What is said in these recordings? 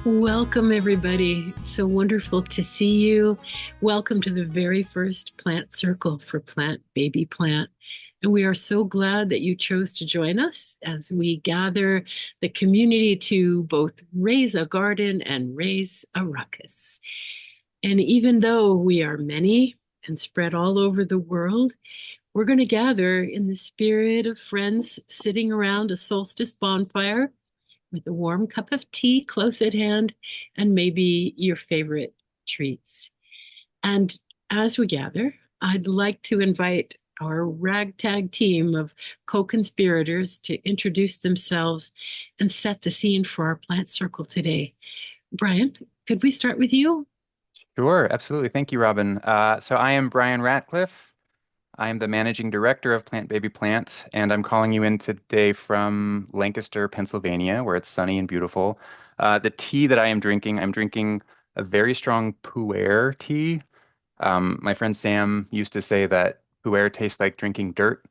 Welcome, everybody. It's so wonderful to see you. Welcome to the very first plant circle for Plant Baby Plant. And we are so glad that you chose to join us as we gather the community to both raise a garden and raise a ruckus. And even though we are many and spread all over the world, we're going to gather in the spirit of friends sitting around a solstice bonfire with a warm cup of tea close at hand and maybe your favorite treats. And as we gather, I'd like to invite our ragtag team of co-conspirators to introduce themselves and set the scene for our plant circle today. Brian, could we start with you? Sure, absolutely. Thank you, Robin. So I am Brian Ratcliffe. I am the managing director of Plant Baby Plant, and I'm calling you in today from Lancaster, Pennsylvania, where it's sunny and beautiful. The tea that I'm drinking a very strong pu'er tea. My friend Sam used to say that pu'er tastes like drinking dirt,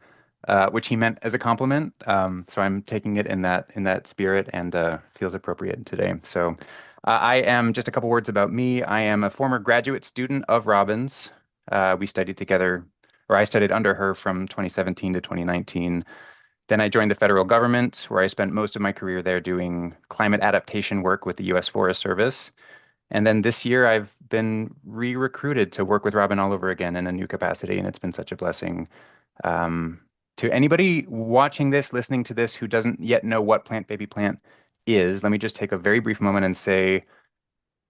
which he meant as a compliment. So I'm taking it in that spirit and feels appropriate today. So I am just a couple words about me. I am a former graduate student of Robin's. We studied together, or I studied under her from 2017 to 2019. Then I joined the federal government, where I spent most of my career there doing climate adaptation work with the U.S. Forest Service. And then this year, I've been re-recruited to work with Robin all over again in a new capacity, and it's been such a blessing. Um, to anybody watching this, listening to this, who doesn't yet know what Plant Baby Plant is, let me just take a very brief moment and say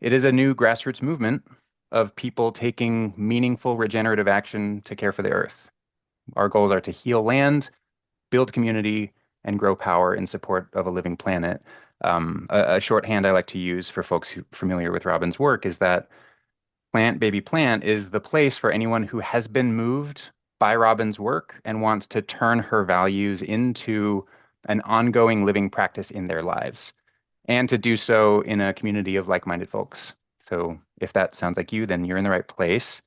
it is a new grassroots movement of people taking meaningful regenerative action to care for the earth. Our goals are to heal land, build community, and grow power in support of a living planet. A shorthand I like to use for folks who are familiar with Robin's work is that Plant Baby Plant is the place for anyone who has been moved by Robin's work and wants to turn her values into an ongoing living practice in their lives, and to do so in a community of like-minded folks. So if that sounds like you, then you're in the right place.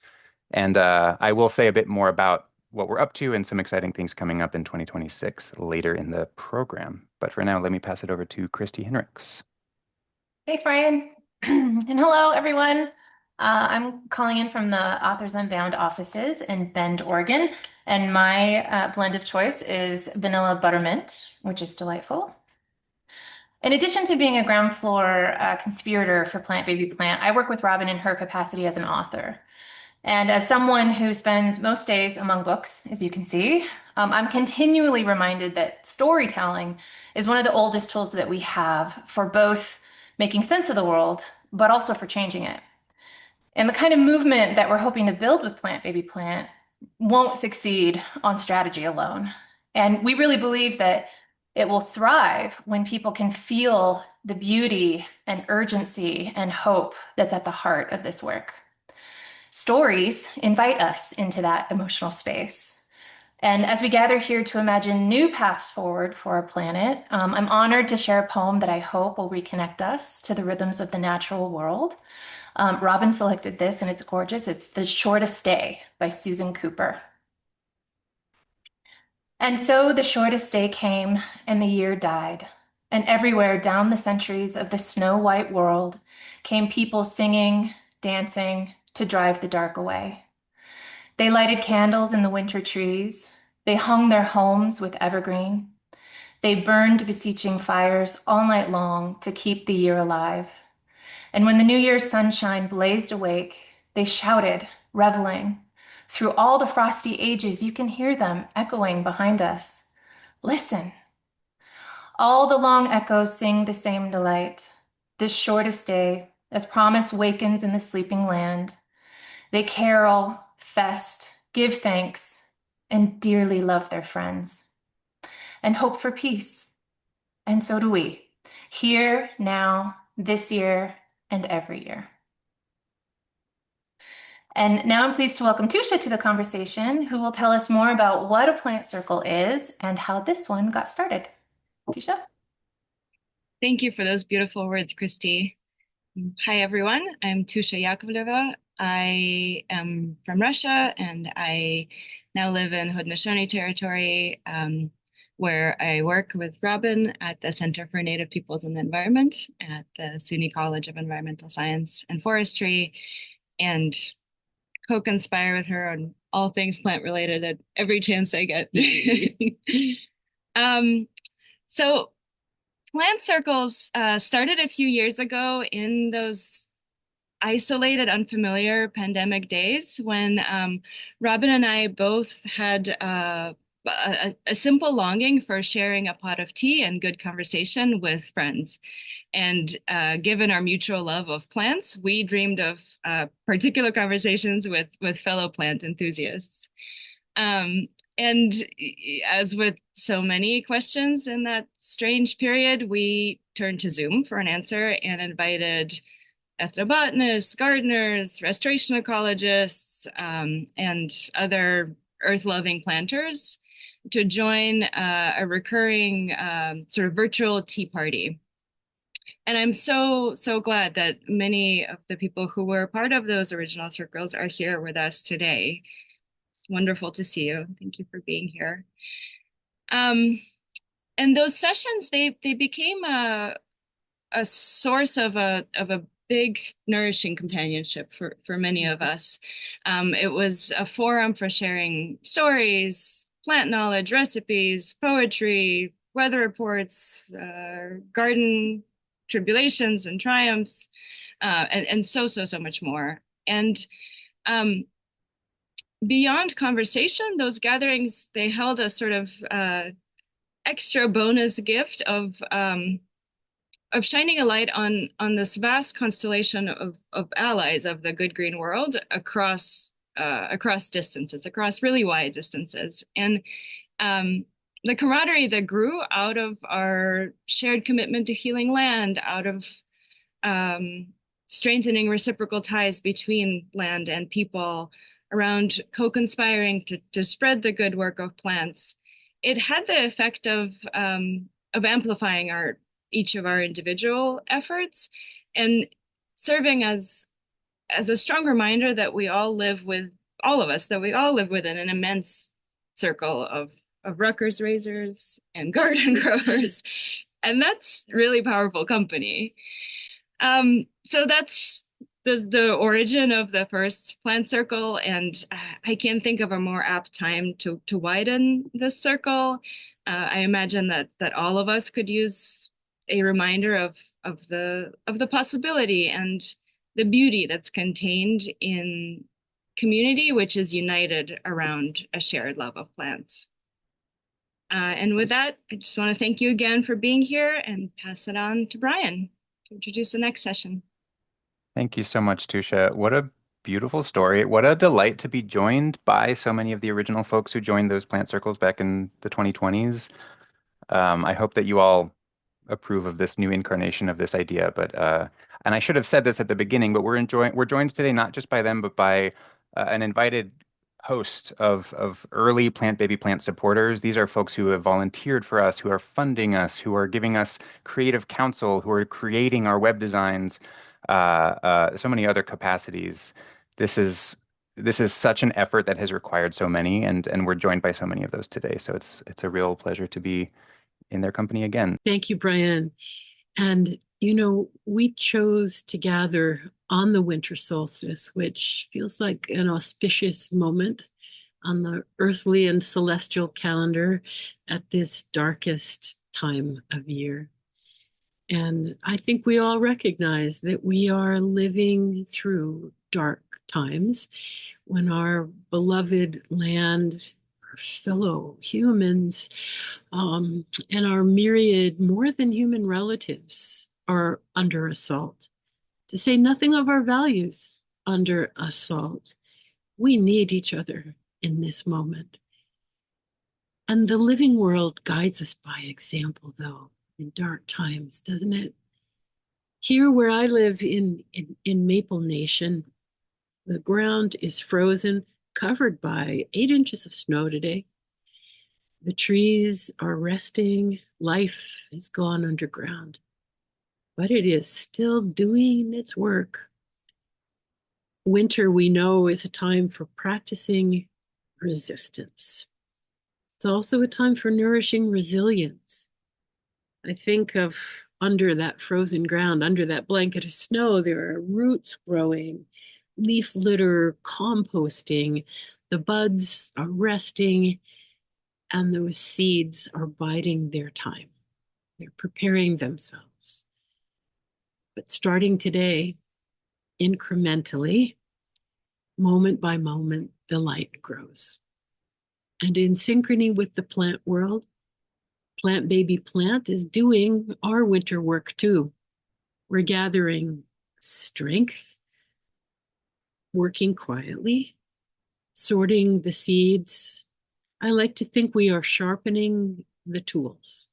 And I will say a bit more about what we're up to and some exciting things coming up in 2026 later in the program. But for now, let me pass it over to Christy Henricks. Thanks, Brian. And hello, everyone. I'm calling in from the Authors Unbound offices in Bend, Oregon. And my blend of choice is vanilla buttermint, which is delightful. In addition to being a ground floor conspirator for Plant Baby Plant, I work with Robin in her capacity as an author. And as someone who spends most days among books, as you can see, I'm continually reminded that storytelling is one of the oldest tools that we have for both making sense of the world, but also for changing it. And the kind of movement that we're hoping to build with Plant Baby Plant won't succeed on strategy alone. And we really believe that it will thrive when people can feel the beauty and urgency and hope that's at the heart of this work. Stories invite us into that emotional space. And as we gather here to imagine new paths forward for our planet, I'm honored to share a poem that I hope will reconnect us to the rhythms of the natural world. Robin selected this and it's gorgeous. It's The Shortest Day by Susan Cooper. And so the shortest day came and the year died. And everywhere down the centuries of the snow-white world came people singing, dancing to drive the dark away. They lighted candles in the winter trees. They hung their homes with evergreen. They burned beseeching fires all night long to keep the year alive. And when the New Year's sunshine blazed awake, they shouted, reveling. Through all the frosty ages, you can hear them echoing behind us. Listen. All the long echoes sing the same delight. This shortest day, as promise wakens in the sleeping land, they carol, fest, give thanks, and dearly love their friends, and hope for peace. And so do we, here, now, this year, and every year. And now I'm pleased to welcome Tusha to the conversation, who will tell us more about what a plant circle is and how this one got started. Tusha? Thank you for those beautiful words, Christy. Hi, everyone. I'm Tusha Yakovleva. I am from Russia, and I now live in Haudenosaunee territory, where I work with Robin at the Center for Native Peoples and the Environment at the SUNY College of Environmental Science and Forestry, and co-conspire with her on all things plant related at every chance I get. So plant circles started a few years ago in those isolated, unfamiliar pandemic days when Robin and I both had a simple longing for sharing a pot of tea and good conversation with friends. And given our mutual love of plants, we dreamed of particular conversations with fellow plant enthusiasts. And as with so many questions in that strange period, we turned to Zoom for an answer and invited ethnobotanists, gardeners, restoration ecologists, and other earth-loving planters to join a recurring sort of virtual tea party. And I'm so glad that many of the people who were part of those original circles are here with us today. Wonderful to see you. Thank you for being here. And those sessions, they became a source of a big, nourishing companionship for many of us. It was a forum for sharing stories, plant knowledge, recipes, poetry, weather reports, garden tribulations and triumphs, and so much more. And beyond conversation, those gatherings, they held a sort of extra bonus gift of shining a light on this vast constellation of allies of the good green world across distances, across really wide distances. And the camaraderie that grew out of our shared commitment to healing land, out of strengthening reciprocal ties between land and people, around co-conspiring to spread the good work of plants, it had the effect of amplifying each of our individual efforts and serving as a strong reminder that we all live within an immense circle of ruckers raisers and garden growers. And that's really powerful company. So that's the origin of the first plant circle. And I can't think of a more apt time to widen this circle. I imagine that all of us could use a reminder of the possibility and the beauty that's contained in community, which is united around a shared love of plants. And with that, I just want to thank you again for being here and pass it on to Brian to introduce the next session. Thank you so much, Tusha. What a beautiful story. What a delight to be joined by so many of the original folks who joined those plant circles back in the 2020s. I hope that you all approve of this new incarnation of this idea. But and I should have said this at the beginning, but we're joined today not just by them, but by an invited host of early Plant Baby Plant supporters. These are folks who have volunteered for us, who are funding us, who are giving us creative counsel, who are creating our web designs, so many other capacities. This is such an effort that has required so many, and we're joined by so many of those today. So it's a real pleasure to be in their company again. Thank you, Brian. And, we chose to gather on the winter solstice, which feels like an auspicious moment on the earthly and celestial calendar at this darkest time of year. And I think we all recognize that we are living through dark times when our beloved land, our fellow humans, and our myriad more than human relatives are under assault. To say nothing of our values under assault. We need each other in this moment. And the living world guides us by example, though, in dark times, doesn't it? Here where I live in Maple Nation, the ground is frozen, covered by 8 inches of snow today. The trees are resting, life is gone underground, but it is still doing its work. Winter, we know, is a time for practicing resistance. It's also a time for nourishing resilience. I think of under that frozen ground, under that blanket of snow, there are roots growing, leaf litter composting, the buds are resting, and those seeds are biding their time. They're preparing themselves. But starting today, incrementally, moment by moment, the light grows. And in synchrony with the plant world, Plant Baby Plant is doing our winter work too. We're gathering strength, working quietly, sorting the seeds. I like to think we are sharpening the tools.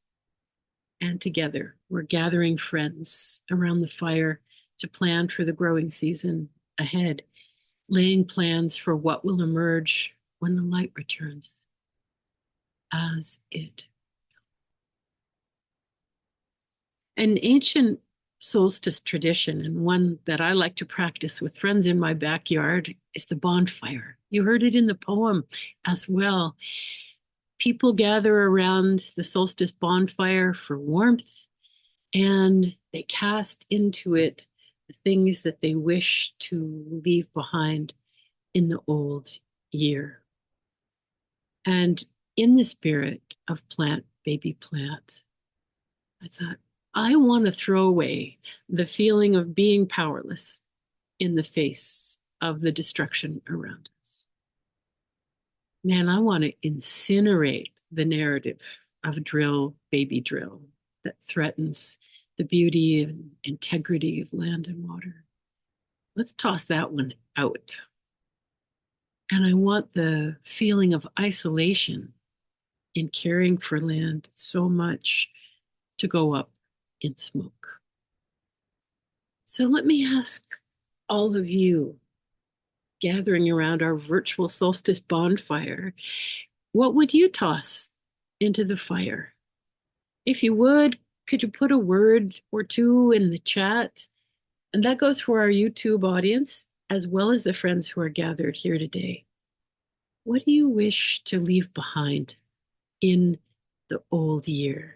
And together, we're gathering friends around the fire to plan for the growing season ahead, laying plans for what will emerge when the light returns as it. An ancient solstice tradition, and one that I like to practice with friends in my backyard, is the bonfire. You heard it in the poem as well. People gather around the solstice bonfire for warmth, and they cast into it the things that they wish to leave behind in the old year. And in the spirit of Plant Baby Plant, I thought, I want to throw away the feeling of being powerless in the face of the destruction around us. Man, I want to incinerate the narrative of drill, baby drill, that threatens the beauty and integrity of land and water. Let's toss that one out. And I want the feeling of isolation in caring for land so much to go up in smoke. So let me ask all of you gathering around our virtual solstice bonfire, what would you toss into the fire? If you would, could you put a word or two in the chat? And that goes for our YouTube audience, as well as the friends who are gathered here today. What do you wish to leave behind in the old year?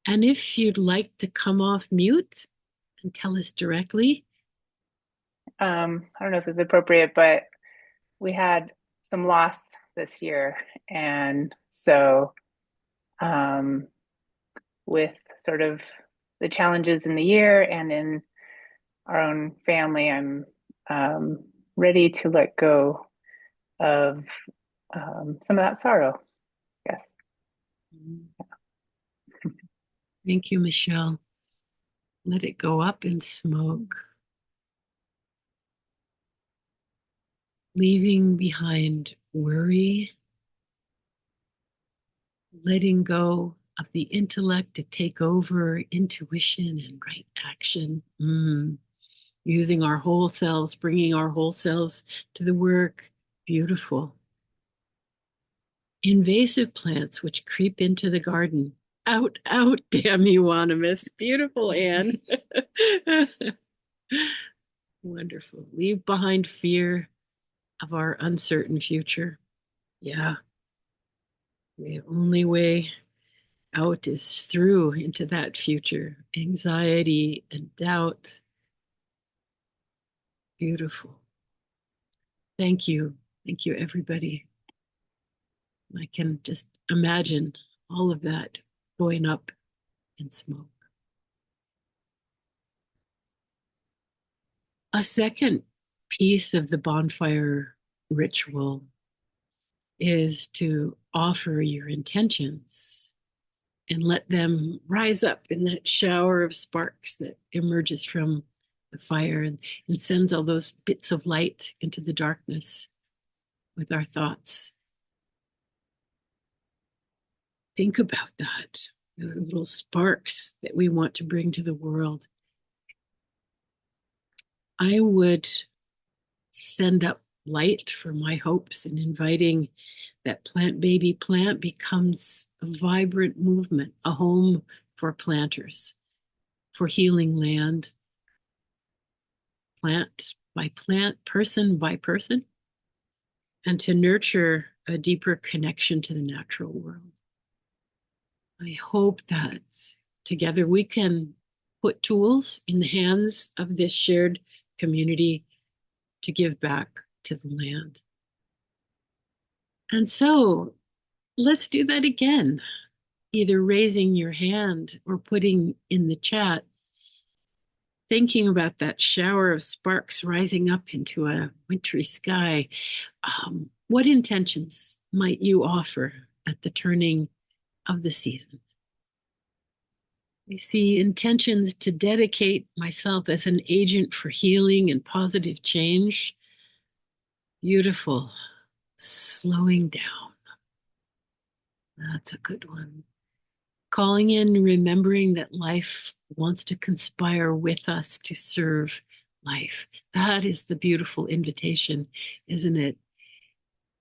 And if you'd like to come off mute and tell us directly. I don't know if it's appropriate, but we had some loss this year. And so with sort of the challenges in the year and in our own family, I'm ready to let go of some of that sorrow. Yes. Thank you, Michelle. Let it go up in smoke. Leaving behind worry, letting go of the intellect to take over intuition and right action. Using our whole selves, bringing our whole selves to the work. Beautiful. Invasive plants which creep into the garden. Out, out, damn euonymus. Beautiful, Anne. Wonderful. Leave behind fear of our uncertain future. Yeah. The only way out is through into that future. Anxiety and doubt. Beautiful. Thank you. Thank you, everybody. I can just imagine all of that going up in smoke. A second piece of the bonfire ritual is to offer your intentions and let them rise up in that shower of sparks that emerges from the fire and sends all those bits of light into the darkness with our thoughts. Think about that, those little sparks that we want to bring to the world. I would send up light for my hopes and inviting that Plant Baby Plant becomes a vibrant movement, a home for planters, for healing land, plant by plant, person by person, and to nurture a deeper connection to the natural world. I hope that together we can put tools in the hands of this shared community to give back to the land. And so let's do that again, either raising your hand or putting in the chat, thinking about that shower of sparks rising up into a wintry sky. What intentions might you offer at the turning of the season? I see intentions to dedicate myself as an agent for healing and positive change. Beautiful. Slowing down. That's a good one. Calling in, remembering that life wants to conspire with us to serve life. That is the beautiful invitation, isn't it?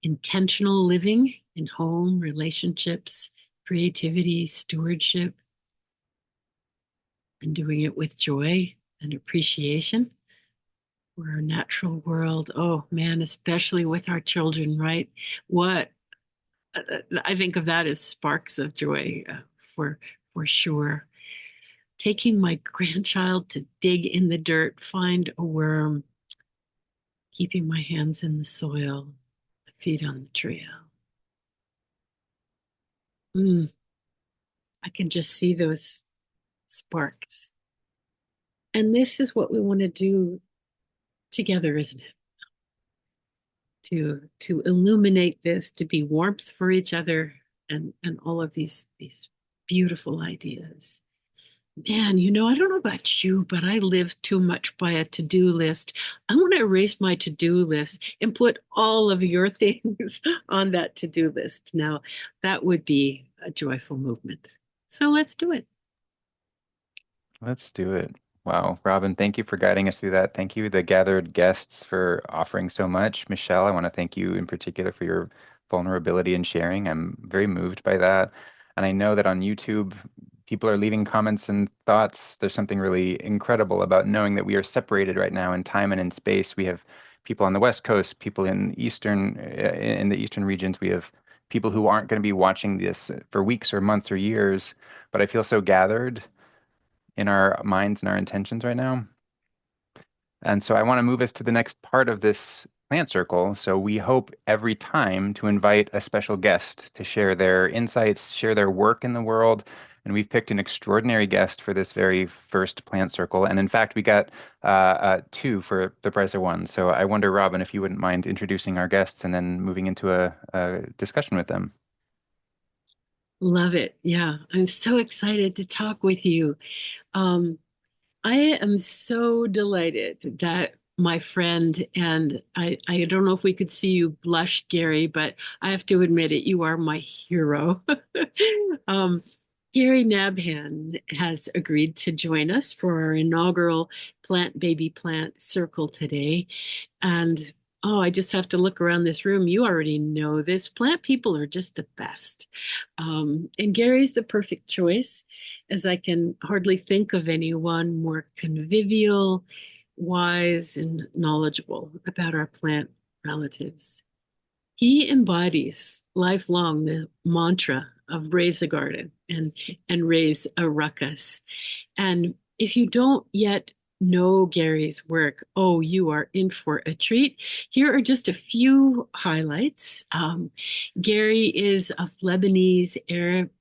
Intentional living in home, relationships, creativity, stewardship, and doing it with joy and appreciation for our natural world. Oh man, especially with our children, right? What I think of that as sparks of joy for sure. Taking my grandchild to dig in the dirt, find a worm, keeping my hands in the soil, feet on the trail. I can just see those sparks. And this is what we want to do together, isn't it? To illuminate this, to be warmth for each other, and all of these beautiful ideas. Man, I don't know about you, but I live too much by a to-do list. I want to erase my to-do list and put all of your things on that to-do list. Now, that would be a joyful movement. So let's do it. Let's do it. Wow, Robin, thank you for guiding us through that. Thank you, the gathered guests, for offering so much. Michelle, I want to thank you in particular for your vulnerability and sharing. I'm very moved by that. And I know that on YouTube, people are leaving comments and thoughts. There's something really incredible about knowing that we are separated right now in time and in space. We have people on the West Coast, people in the eastern regions. We have people who aren't going to be watching this for weeks or months or years. But I feel so gathered in our minds and our intentions right now. And so I want to move us to the next part of this plant circle. So we hope every time to invite a special guest to share their insights, share their work in the world. And we've picked an extraordinary guest for this very first plant circle. And in fact, we got two for the price of one. So I wonder, Robin, if you wouldn't mind introducing our guests and then moving into a discussion with them. Love it. Yeah, I'm so excited to talk with you. I am so delighted that my friend, and I don't know if we could see you blush, Gary, but I have to admit it, you are my hero. Gary Nabhan has agreed to join us for our inaugural Plant Baby Plant Circle today. And I just have to look around this room. You already know this. Plant people are just the best. And Gary's the perfect choice, as I can hardly think of anyone more convivial, wise, and knowledgeable about our plant relatives. He embodies lifelong the mantra of raise a garden and raise a ruckus. And if you don't yet know Gary's work, you are in for a treat. Here are just a few highlights. Gary is of Lebanese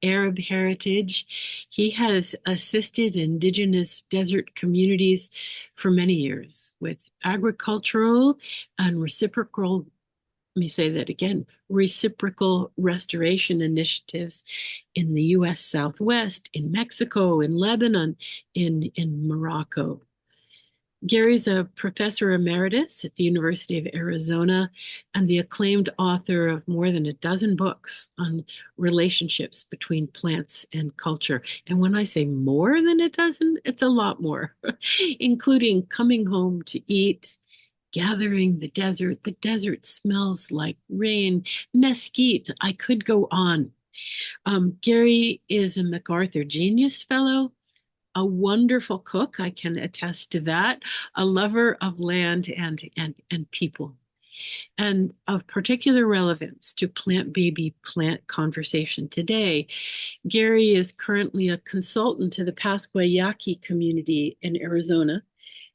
Arab heritage. He has assisted indigenous desert communities for many years with agricultural and reciprocal restoration initiatives in the U.S. Southwest, in Mexico, in Lebanon, in Morocco. Gary's a professor emeritus at the University of Arizona and the acclaimed author of more than a dozen books on relationships between plants and culture. And when I say more than a dozen, it's a lot more, including Coming Home to Eat, Gathering the desert smells like rain, mesquite. I could go on. Gary is a MacArthur Genius Fellow, a wonderful cook, I can attest to that, a lover of land and people. And of particular relevance to plant baby plant conversation today, Gary is currently a consultant to the Pascua Yaqui Community in Arizona,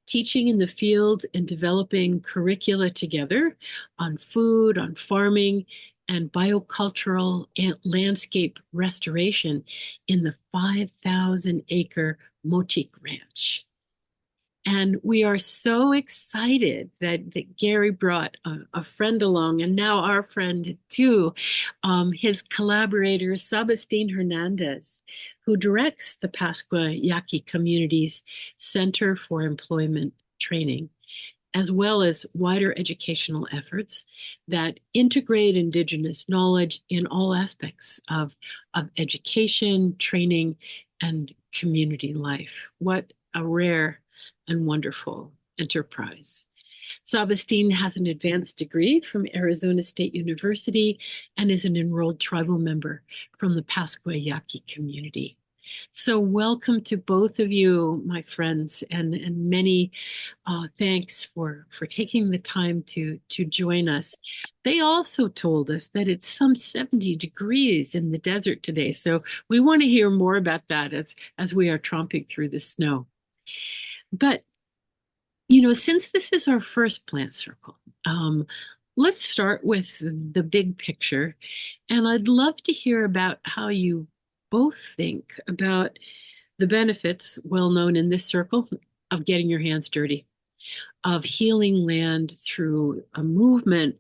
teaching in the field and developing curricula together on food, on farming, and biocultural and landscape restoration in the 5,000-acre Mochik Ranch. And we are so excited that Gary brought a friend along, and now our friend too, his collaborator, Sabestine Hernandez, who directs the Pascua Yaqui Community's Center for Employment Training, as well as wider educational efforts that integrate Indigenous knowledge in all aspects of education, training, and community life. What a rare and wonderful enterprise. Sabestine has an advanced degree from Arizona State University and is an enrolled tribal member from the Pascua Yaqui Community. So welcome to both of you, my friends, and many thanks for taking the time to join us. They also told us that it's some 70 degrees in the desert today, so we want to hear more about that as we are tromping through the snow. But, since this is our first plant circle, let's start with the big picture. And I'd love to hear about how you both think about the benefits, well known in this circle, of getting your hands dirty, of healing land through a movement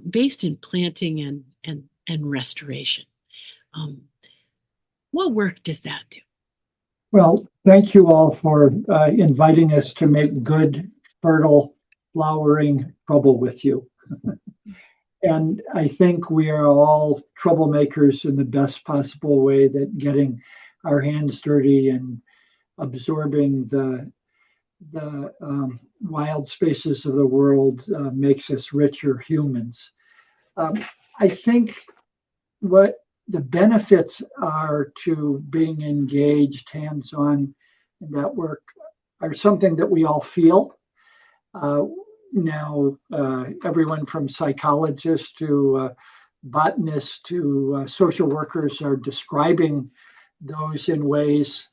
based in planting and restoration. What work does that do? Well, thank you all for inviting us to make good, fertile, flowering trouble with you. And I think we are all troublemakers in the best possible way, that getting our hands dirty and absorbing the wild spaces of the world makes us richer humans. I think what the benefits are to being engaged hands-on in that work are something that we all feel. Now, everyone from psychologists to botanists to social workers are describing those in ways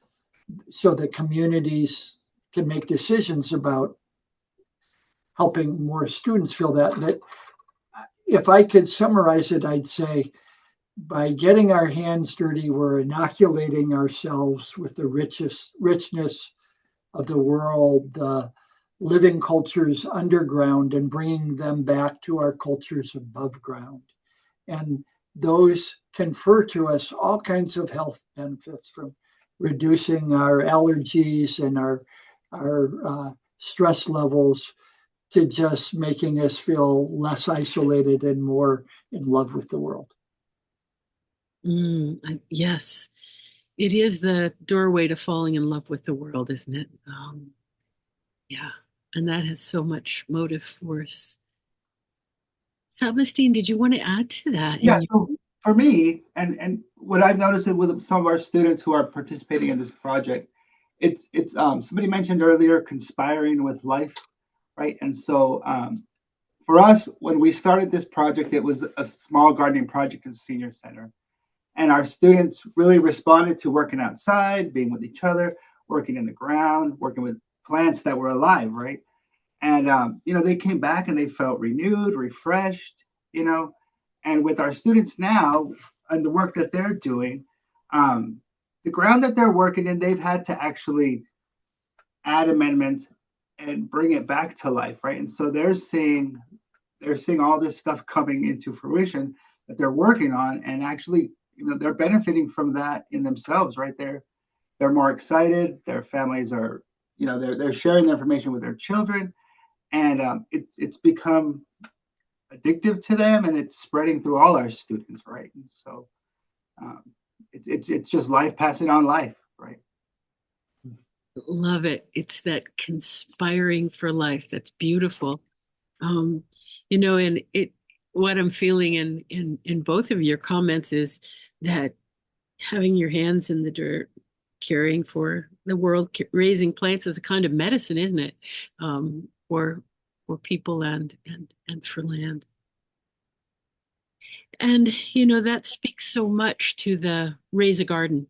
so that communities can make decisions about helping more students feel that. If I could summarize it, I'd say, by getting our hands dirty, we're inoculating ourselves with the richness of the world, the living cultures underground, and bringing them back to our cultures above ground. And those confer to us all kinds of health benefits, from reducing our allergies and our stress levels to just making us feel less isolated and more in love with the world. Yes, it is the doorway to falling in love with the world, isn't it? Yeah, and that has so much motive force. Sabestine, did you want to add to that? Yeah, so for me, and what I've noticed with some of our students who are participating in this project, it's somebody mentioned earlier, conspiring with life, right? And so for us, when we started this project, it was a small gardening project at the senior center. And our students really responded to working outside, being with each other, working in the ground, working with plants that were alive, right? And, they came back and they felt renewed, refreshed, and with our students now and the work that they're doing, the ground that they're working in, they've had to actually add amendments and bring it back to life, right? And so they're seeing all this stuff coming into fruition that they're working on, and actually, they're benefiting from that in themselves, right? They're more excited. Their families are, they're sharing the information with their children, and it's become addictive to them, and it's spreading through all our students, right? And so it's just life passing on life, right? Love it. It's that conspiring for life. That's beautiful. And what I'm feeling in both of your comments is that having your hands in the dirt, caring for the world, raising plants is a kind of medicine, isn't it? people and for land. And, you know, that speaks so much to the raise a garden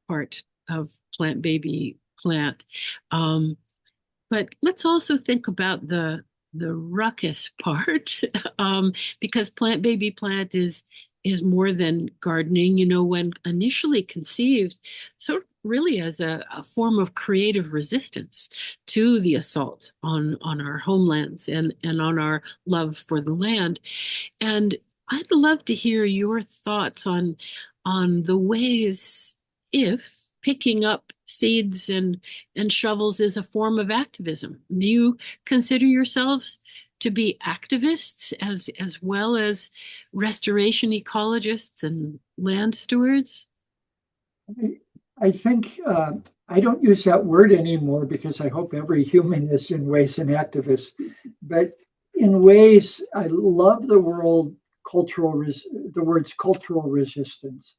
part of Plant Baby Plant. But let's also think about the ruckus part, because Plant Baby Plant is more than gardening. You know, when initially conceived, sort of really as a form of creative resistance to the assault on our homelands and on our love for the land. And I'd love to hear your thoughts on the ways if picking up seeds and shovels is a form of activism. Do you consider yourselves to be activists as well as restoration ecologists and land stewards? I think I don't use that word anymore because I hope every human is in ways an activist. But in ways, I love the words cultural resistance.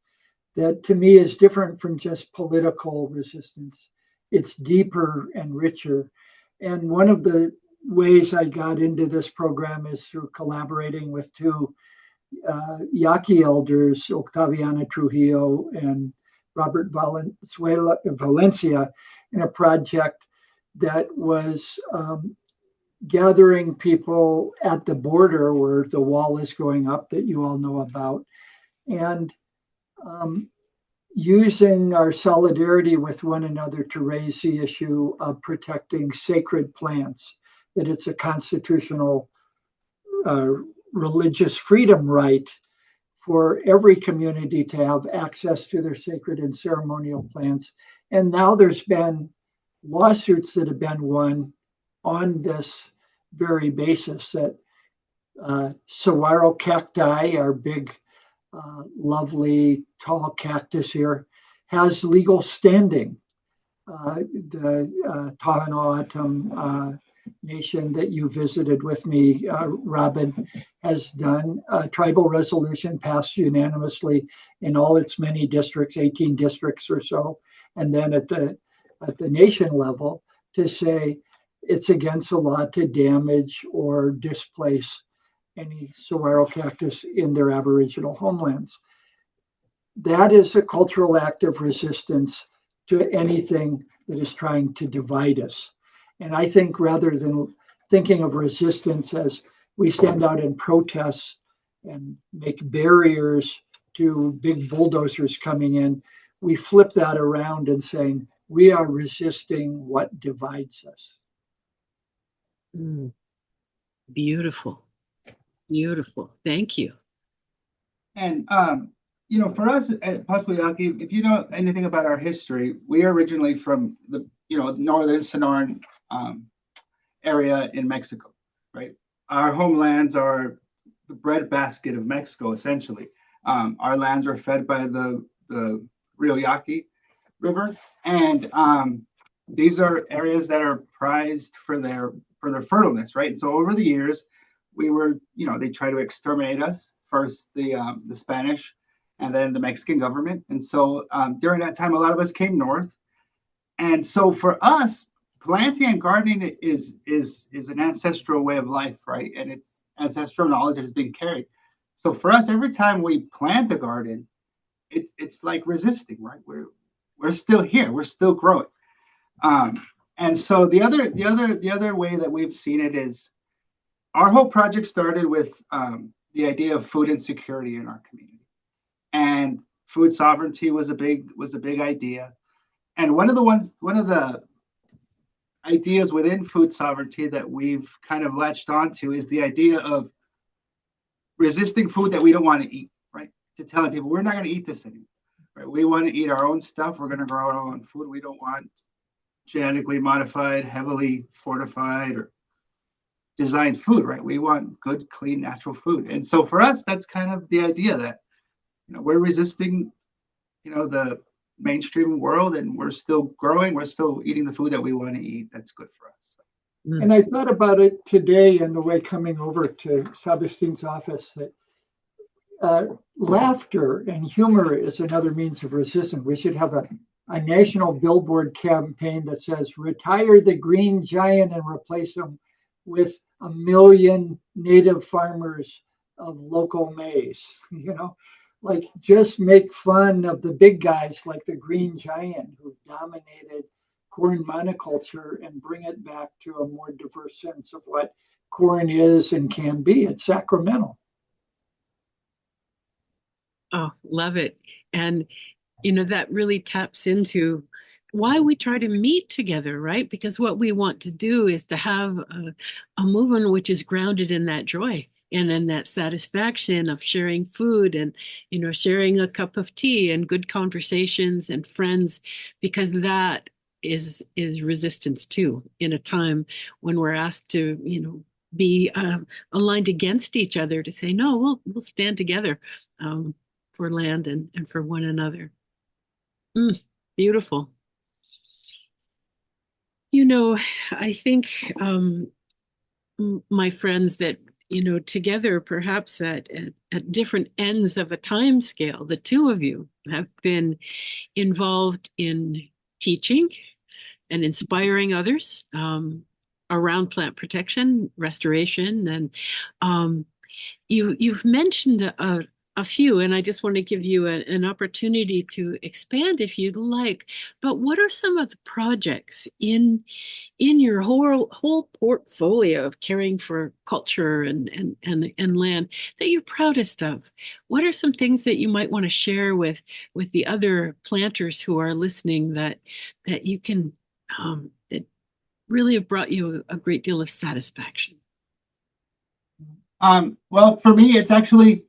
That to me is different from just political resistance. It's deeper and richer. And one of the ways I got into this program is through collaborating with two Yaqui elders, Octaviana Trujillo and Robert Valencia, in a project that was gathering people at the border where the wall is going up that you all know about, and using our solidarity with one another to raise the issue of protecting sacred plants, that it's a constitutional religious freedom right for every community to have access to their sacred and ceremonial plants. And now there's been lawsuits that have been won on this very basis, that saguaro cacti, our big lovely tall cactus here, has legal standing. The Tohono Nation that you visited with me, Robin, has done a tribal resolution passed unanimously in all its many districts, 18 districts or so, and then at the nation level to say it's against the law to damage or displace any saguaro cactus in their Aboriginal homelands. That is a cultural act of resistance to anything that is trying to divide us. And I think rather than thinking of resistance as we stand out and protest and make barriers to big bulldozers coming in, we flip that around and saying, we are resisting what divides us. Beautiful. Beautiful. Thank you. And, you know, for us at Pascua Yaqui, if you know anything about our history, we are originally from the, you know, northern Sonoran area in Mexico, right? Our homelands are the breadbasket of Mexico, essentially. Our lands are fed by the Rio Yaqui River, and these are areas that are prized for their fertileness, right? And so over the years, we were, you know, they try to exterminate us. First, the Spanish, and then the Mexican government. And so during that time, a lot of us came north. And so for us, planting and gardening is an ancestral way of life, right? And it's ancestral knowledge that has been carried. So for us, every time we plant a garden, it's like resisting, right? We're still here, we're still growing. And so the other way that we've seen it is our whole project started with the idea of food insecurity in our community, and food sovereignty was a big idea. And one of the ideas within food sovereignty that we've kind of latched onto is the idea of resisting food that we don't want to eat, right? To telling people we're not going to eat this anymore, right? We want to eat our own stuff. We're going to grow our own food. We don't want genetically modified, heavily fortified, or designed food, right? We want good, clean, natural food. And so for us, that's kind of the idea that, you know, we're resisting, you know, the mainstream world, and we're still growing. We're still eating the food that we want to eat. That's good for us. And I thought about it today on the way coming over to Sabestine's office, that laughter and humor is another means of resistance. We should have a national billboard campaign that says, retire the green giant and replace them with 1 million native farmers of local maize, like just make fun of the big guys like the Green Giant who dominated corn monoculture and bring it back to a more diverse sense of what corn is and can be. It's sacramental. Oh, love it. And, that really taps into why we try to meet together, right? Because what we want to do is to have a movement which is grounded in that joy and in that satisfaction of sharing food and, sharing a cup of tea and good conversations and friends, because that is resistance too in a time when we're asked to, be aligned against each other, to say, no, we'll stand together for land and for one another. Beautiful. I think my friends that, together perhaps at different ends of a time scale, the two of you have been involved in teaching and inspiring others around plant protection, restoration, and you've mentioned a few, and I just want to give you an opportunity to expand if you'd like. But what are some of the projects in your whole portfolio of caring for culture and land that you're proudest of? What are some things that you might want to share with the other planters who are listening that you can that really have brought you a great deal of satisfaction? Well, for me, it's actually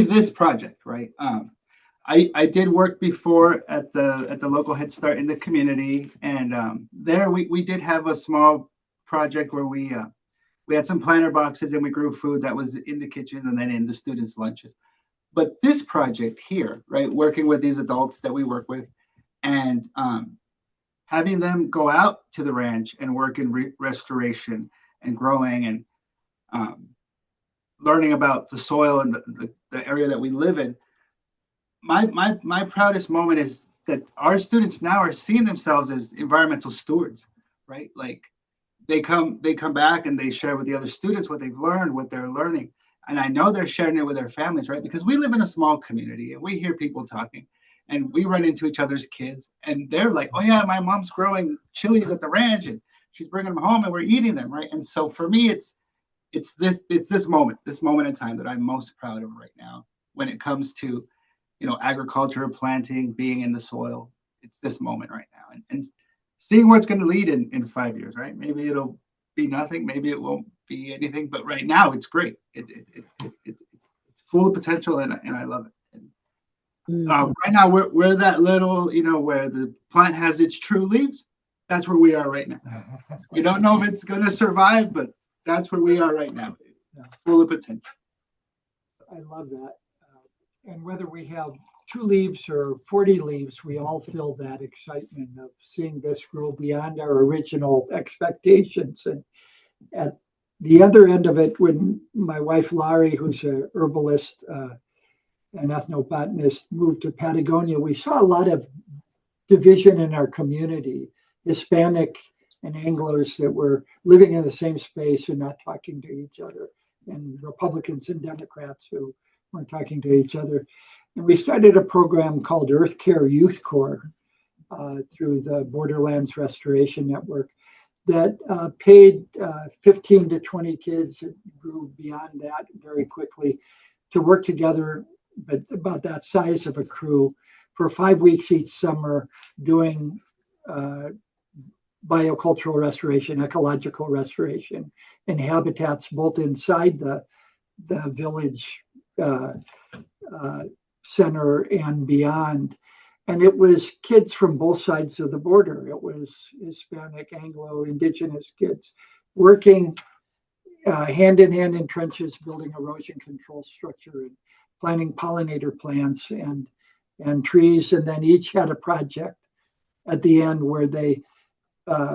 this project, right? I did work before at the local Head Start in the community, and there we did have a small project where we had some planter boxes and we grew food that was in the kitchens and then in the students' lunches. But this project here, right, working with these adults that we work with, and having them go out to the ranch and work in restoration and growing and learning about the soil and the area that we live in. My proudest moment is that our students now are seeing themselves as environmental stewards, right? Like they come back and they share with the other students what they've learned, what they're learning. And I know they're sharing it with their families, right? Because we live in a small community and we hear people talking and we run into each other's kids and they're like, oh yeah, my mom's growing chilies at the ranch and she's bringing them home and we're eating them, right? And so for me, it's this moment in time that I'm most proud of right now when it comes to, agriculture, planting, being in the soil. It's this moment right now, and seeing where it's going to lead in 5 years, right? Maybe it'll be nothing, maybe it won't be anything, but right now it's great. It's full of potential, and I love it. And, right now we're that little, where the plant has its true leaves. That's where we are right now. We don't know if it's going to survive, but that's where we are right now. It's full of potential. I love that. And whether we have 2 leaves or 40 leaves, we all feel that excitement of seeing this grow beyond our original expectations. And at the other end of it, when my wife Laurie, who's a herbalist and ethnobotanist, moved to Patagonia, we saw a lot of division in our community, Hispanic and Anglos that were living in the same space and not talking to each other, and Republicans and Democrats who weren't talking to each other. And we started a program called Earth Care Youth Corps through the Borderlands Restoration Network that paid 15 to 20 kids, it grew beyond that very quickly, to work together, but about that size of a crew, for 5 weeks each summer, doing biocultural restoration, ecological restoration, and habitats both inside the village center and beyond. And it was kids from both sides of the border. It was Hispanic, Anglo, Indigenous kids working hand in hand in trenches, building erosion control structure and planting pollinator plants and trees. And then each had a project at the end where they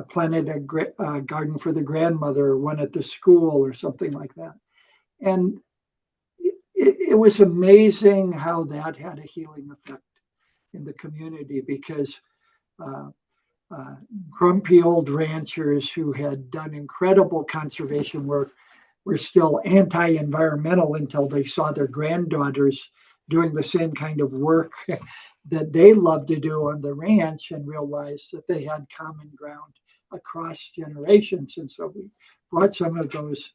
planted a garden for the grandmother, one at the school or something like that. And it was amazing how that had a healing effect in the community, because grumpy old ranchers who had done incredible conservation work were still anti-environmental until they saw their granddaughters doing the same kind of work that they loved to do on the ranch and realized that they had common ground across generations. And so we brought some of those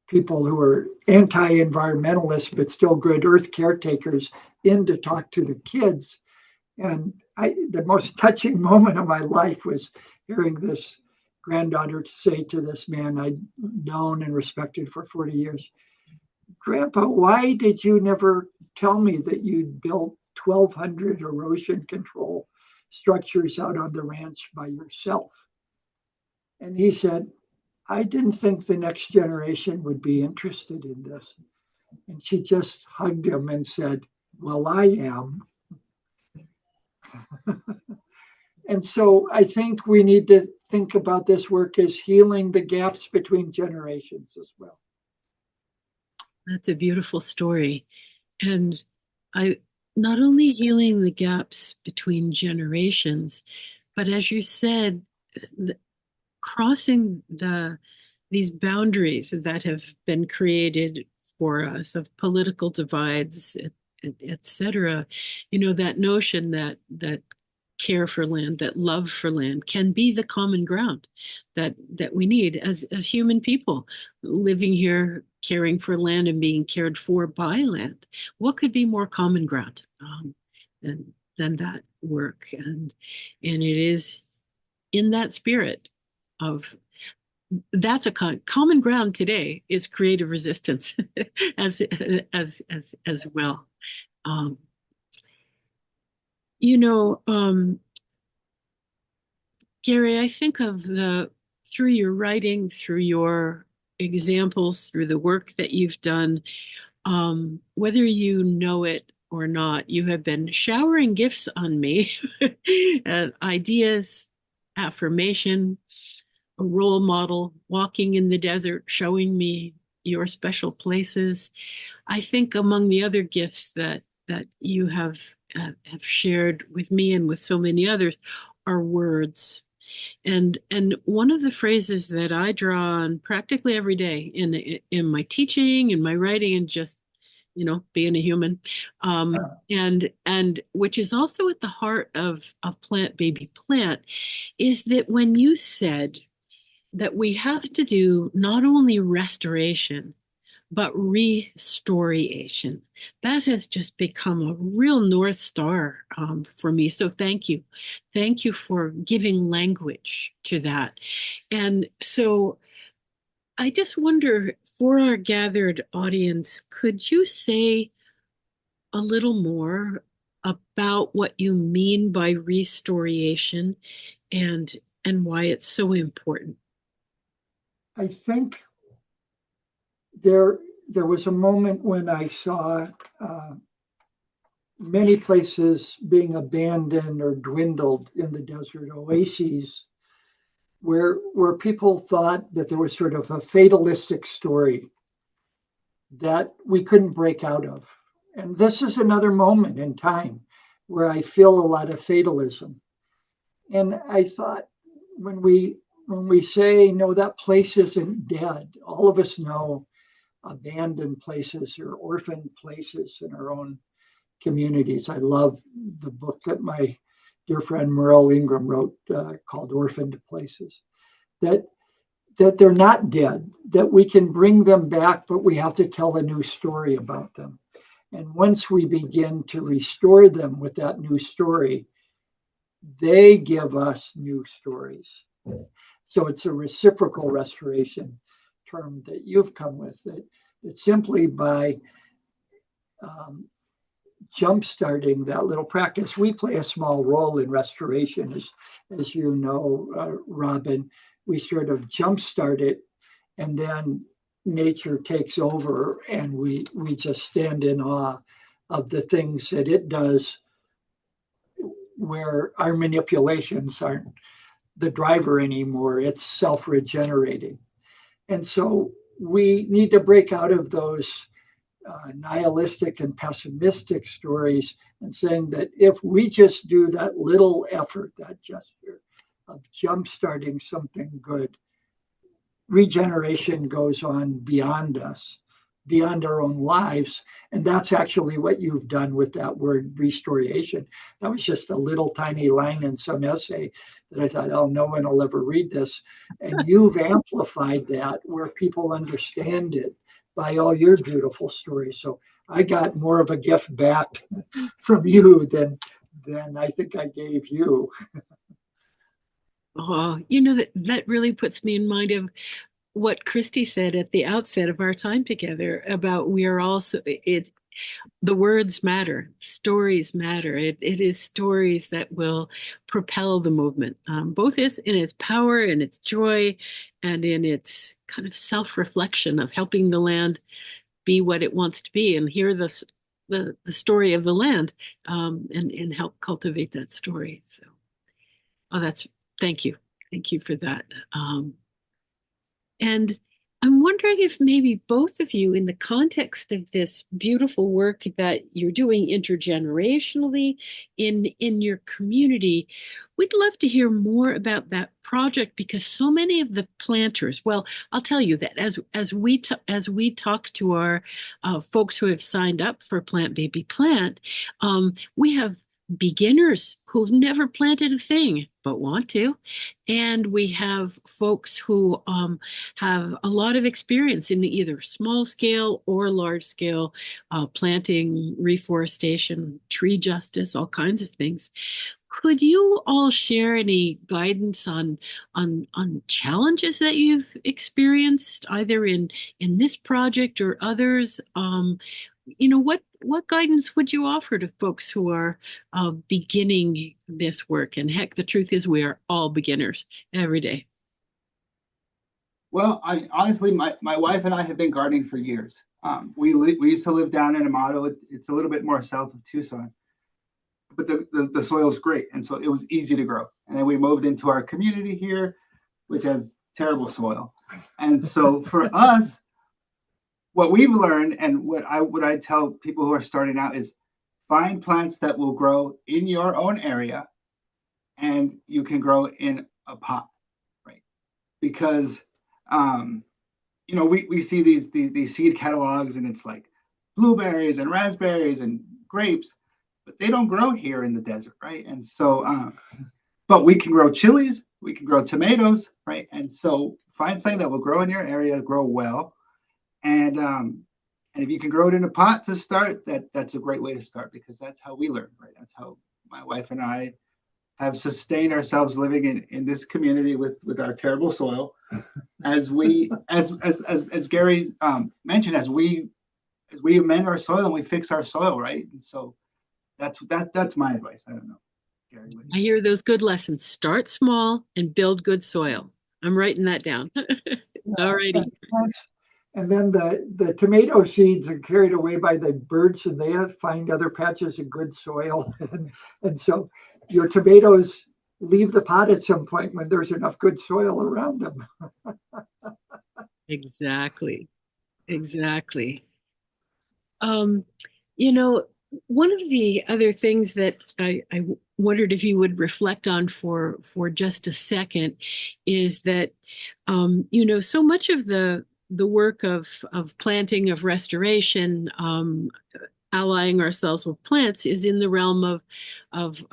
people who were anti-environmentalists but still good earth caretakers in to talk to the kids. And the most touching moment of my life was hearing this granddaughter say to this man I'd known and respected for 40 years, "Grandpa, why did you never tell me that you'd built 1,200 erosion control structures out on the ranch by yourself?" And he said, "I didn't think the next generation would be interested in this." And she just hugged him and said, "Well, I am." And so I think we need to think about this work as healing the gaps between generations as well. That's a beautiful story. And I not only healing the gaps between generations, but as you said, crossing these boundaries that have been created for us of political divides, etc. That notion that care for land, that love for land can be the common ground that we need as human people living here, caring for land and being cared for by land. What could be more common ground than that work? And it is in that spirit of that's a common ground today is creative resistance as well. Gary, I think of through your writing, through your examples, through the work that you've done, whether you know it or not, you have been showering gifts on me, ideas, affirmation, a role model, walking in the desert, showing me your special places. I think among the other gifts that you have shared with me and with so many others are words. And one of the phrases that I draw on practically every day in my teaching, in my writing, and just being a human, and which is also at the heart of Plant Baby Plant, is that when you said that we have to do not only restoration but restoration, that has just become a real North Star for me. So thank you. Thank you for giving language to that. And so I just wonder, for our gathered audience, could you say a little more about what you mean by restoration and why it's so important? I think there was a moment when I saw many places being abandoned or dwindled in the desert oases, where people thought that there was sort of a fatalistic story that we couldn't break out of. And this is another moment in time where I feel a lot of fatalism. And I thought, when we say, no, that place isn't dead, all of us know abandoned places or orphaned places in our own communities. I love the book that my dear friend Merle Ingram wrote called Orphaned Places, that they're not dead, that we can bring them back, but we have to tell a new story about them. And once we begin to restore them with that new story, they give us new stories. So it's a reciprocal restoration term that you've come with, that simply by jump-starting that little practice, we play a small role in restoration, as you know, Robin. We sort of jump-start it, and then nature takes over, and we just stand in awe of the things that it does, where our manipulations aren't the driver anymore. It's self-regenerating. And so we need to break out of those nihilistic and pessimistic stories, and saying that if we just do that little effort, that gesture of jump-starting something good, regeneration goes on beyond us, beyond our own lives. And that's actually what you've done with that word restoration. That was just a little tiny line in some essay that I thought, oh, no one will ever read this. And you've amplified that where people understand it by all your beautiful stories. So I got more of a gift back from you than I think I gave you. Oh, that really puts me in mind of what Christy said at the outset of our time together about we are also the words matter, stories matter. It is stories that will propel the movement, both in its power and its joy, and in its kind of self-reflection of helping the land be what it wants to be, and hear the story of the land, and help cultivate that story. So, thank you for that. And I'm wondering if maybe both of you, in the context of this beautiful work that you're doing intergenerationally in your community, we'd love to hear more about that project, because so many of the planters, well, I'll tell you that as we talk to our folks who have signed up for Plant Baby Plant, we have beginners who've never planted a thing but want to, and we have folks who have a lot of experience in either small scale or large scale planting, reforestation, tree justice, all kinds of things. Could you all share any guidance on challenges that you've experienced either in this project or others? What guidance would you offer to folks who are beginning this work? And heck, the truth is we are all beginners every day. Well, I honestly, my wife and I have been gardening for years. We used to live down in Amato. It's a little bit more south of Tucson, but the soil is great, and so it was easy to grow. And then we moved into our community here, which has terrible soil. And so for us, what we've learned, and what I tell people who are starting out, is find plants that will grow in your own area, and you can grow in a pot, right? Because we see these seed catalogs, and it's like blueberries and raspberries and grapes, but they don't grow here in the desert, right? And so, but we can grow chilies, we can grow tomatoes, right? And so find something that will grow in your area, grow well. And if you can grow it in a pot to start, that's a great way to start, because that's how we learn, right? That's how my wife and I have sustained ourselves living in this community with our terrible soil. As Gary mentioned, as we amend our soil and we fix our soil, right? And so that's my advice. I don't know, Gary. I hear those good lessons. Start small and build good soil. I'm writing that down. All righty. And then the tomato seeds are carried away by the birds, and they find other patches of good soil. And so your tomatoes leave the pot at some point when there's enough good soil around them. Exactly. One of the other things that I wondered if you would reflect on for just a second is that, so much of the work of planting, of restoration, allying ourselves with plants is in the realm of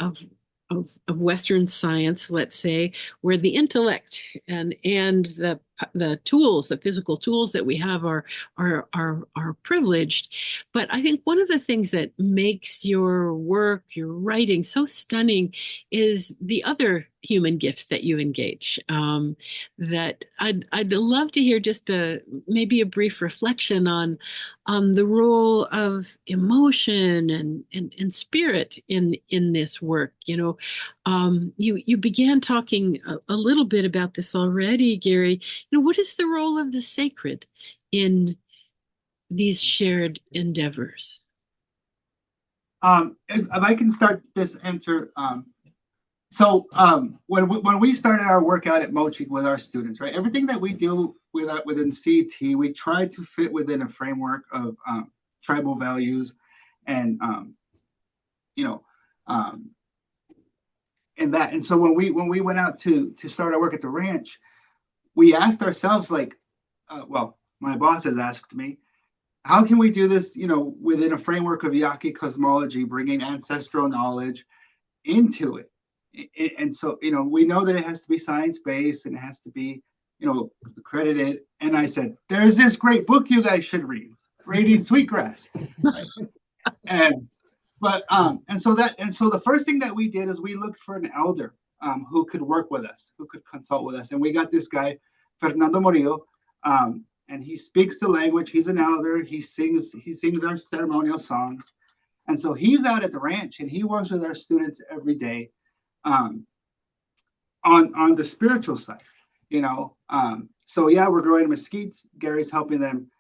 Western science, let's say, where the intellect and the tools, the physical tools that we have are privileged. But I think one of the things that makes your work, your writing so stunning is the other human gifts that you engage. That I'd love to hear just maybe a brief reflection on the role of emotion and spirit in this work. You began talking a little bit about this already, Gary. What is the role of the sacred in these shared endeavors? If I can start this answer. So when we started our work out at Mochik with our students, right, everything that we do within CT, we try to fit within a framework of tribal values, and and that. And so when we went out to start our work at the ranch, we asked ourselves, like, well, my boss has asked me, how can we do this, within a framework of Yaqui cosmology, bringing ancestral knowledge into it? And so, we know that it has to be science-based and it has to be, accredited. And I said, there's this great book you guys should read, Raiding Sweetgrass. and so the first thing that we did is we looked for an elder who could work with us, who could consult with us. And we got this guy, Fernando Murillo, and he speaks the language. He's an elder. He sings our ceremonial songs. And so he's out at the ranch and he works with our students every day on the spiritual side, So yeah, we're growing mesquites. Gary's helping them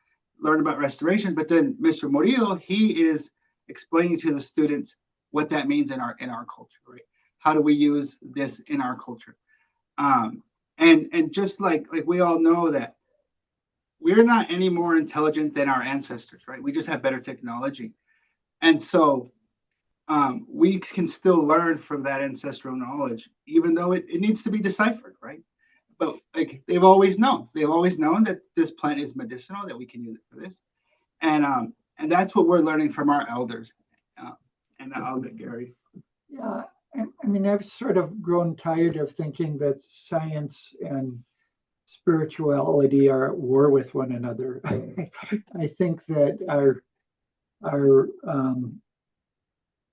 learn about restoration. But then Mr. Murillo, he is explaining to the students what that means in our culture, right? How do we use this in our culture? And just like we all know that we're not any more intelligent than our ancestors, right? We just have better technology. And so we can still learn from that ancestral knowledge, even though it needs to be deciphered, right? But like they've always known that this plant is medicinal, that we can use it for this. And that's what we're learning from our elders. And I'll let Gary. Yeah, I mean, I've sort of grown tired of thinking that science and spirituality are at war with one another. I think that our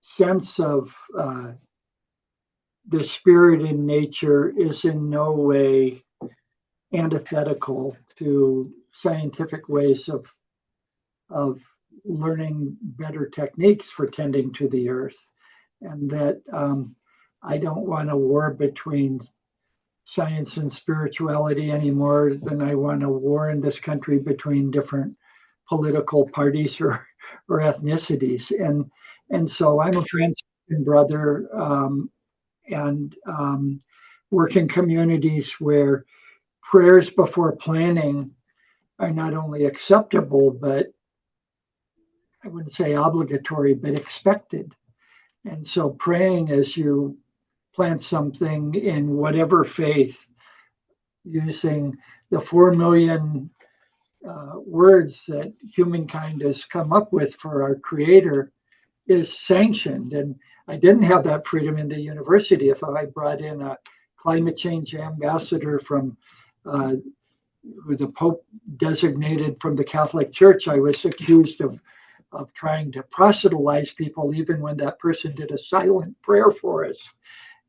sense of the spirit in nature is in no way antithetical to scientific ways of learning better techniques for tending to the earth, and that I don't want a war between science and spirituality any more than I want a war in this country between different political parties or ethnicities. And so I'm a Franciscan brother and work in communities where prayers before planting are not only acceptable, but I wouldn't say obligatory, but expected. And so praying as you plant something in whatever faith, using the 4 million words that humankind has come up with for our creator, is sanctioned. And I didn't have that freedom in the university. If I brought in a climate change ambassador from who the Pope designated from the Catholic Church, I was accused of trying to proselytize people, even when that person did a silent prayer for us.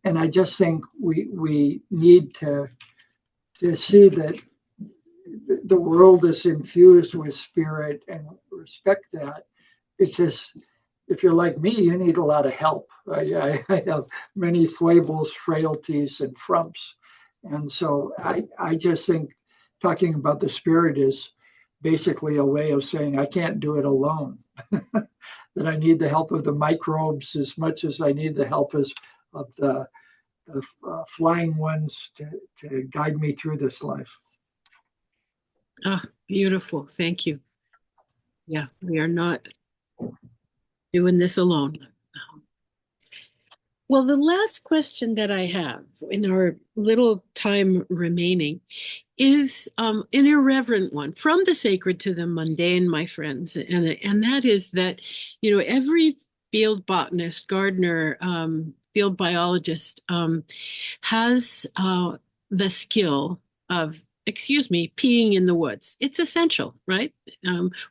And I just think we need to see that the world is infused with spirit and respect that, because if you're like me, you need a lot of help. I have many foibles, frailties, and frumps. And so I just think talking about the spirit is basically a way of saying I can't do it alone, that I need the help of the microbes as much as I need the help of the flying ones to guide me through this life. Ah, beautiful. Thank you. Yeah, we are not doing this alone. Well, the last question that I have in our little time remaining is an irreverent one, from the sacred to the mundane, my friends. And that is that, every field botanist, gardener, field biologist has the skill of, peeing in the woods. It's essential, right?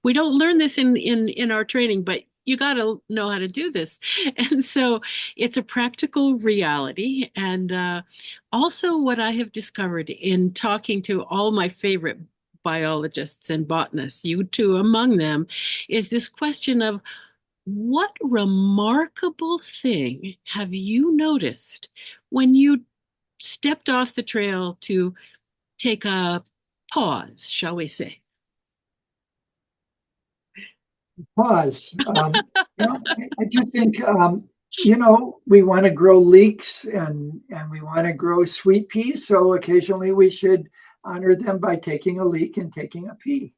We don't learn this in our training, but you got to know how to do this. And so it's a practical reality. And also what I have discovered in talking to all my favorite biologists and botanists, you two among them, is this question of what remarkable thing have you noticed when you stepped off the trail to take a pause, shall we say? Pause. I just think, we want to grow leeks and we want to grow sweet peas. So occasionally we should honor them by taking a leek and taking a pea.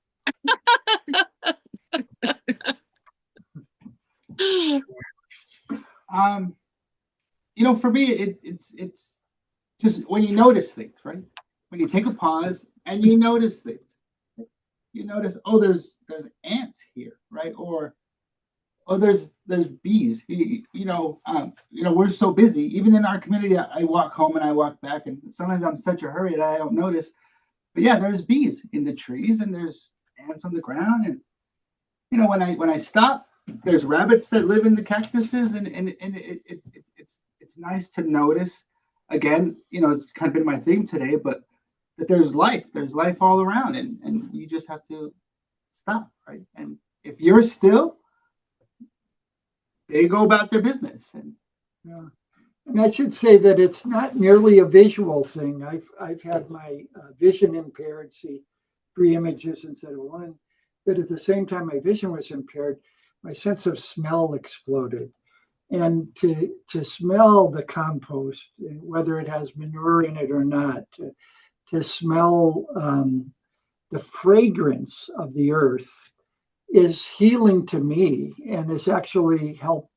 For me, it's just when you notice things, right? When you take a pause and you notice things, you notice, oh, there's ants here, right? Or oh, there's bees. We're so busy. Even in our community, I walk home and I walk back, and sometimes I'm in such a hurry that I don't notice. But yeah, there's bees in the trees, and there's ants on the ground, and when I stop, there's rabbits that live in the cactuses, and it's nice to notice. Again, it's kind of been my theme today, but that there's life all around, and you just have to stop, right? And if you're still, they go about their business. And And I should say that it's not merely a visual thing. I've had my vision impaired, see 3 images instead of 1, but at the same time my vision was impaired, my sense of smell exploded. And to smell the compost, whether it has manure in it or not, to smell the fragrance of the earth is healing to me and has actually helped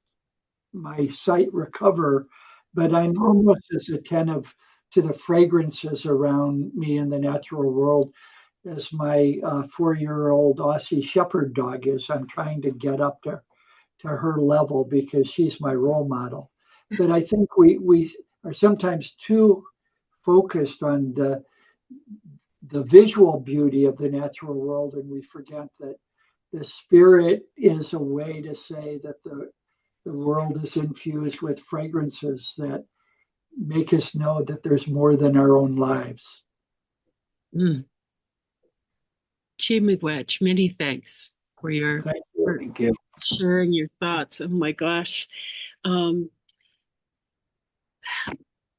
my sight recover. But I'm almost as attentive to the fragrances around me in the natural world as my 4-year-old Aussie Shepherd dog is. I'm trying to get up to her level because she's my role model. But I think we are sometimes too focused on the visual beauty of the natural world, and we forget that the spirit is a way to say that the world is infused with fragrances that make us know that there's more than our own lives. Mm. Chi Miigwech, many thanks for Thank you. sharing your thoughts. Oh my gosh.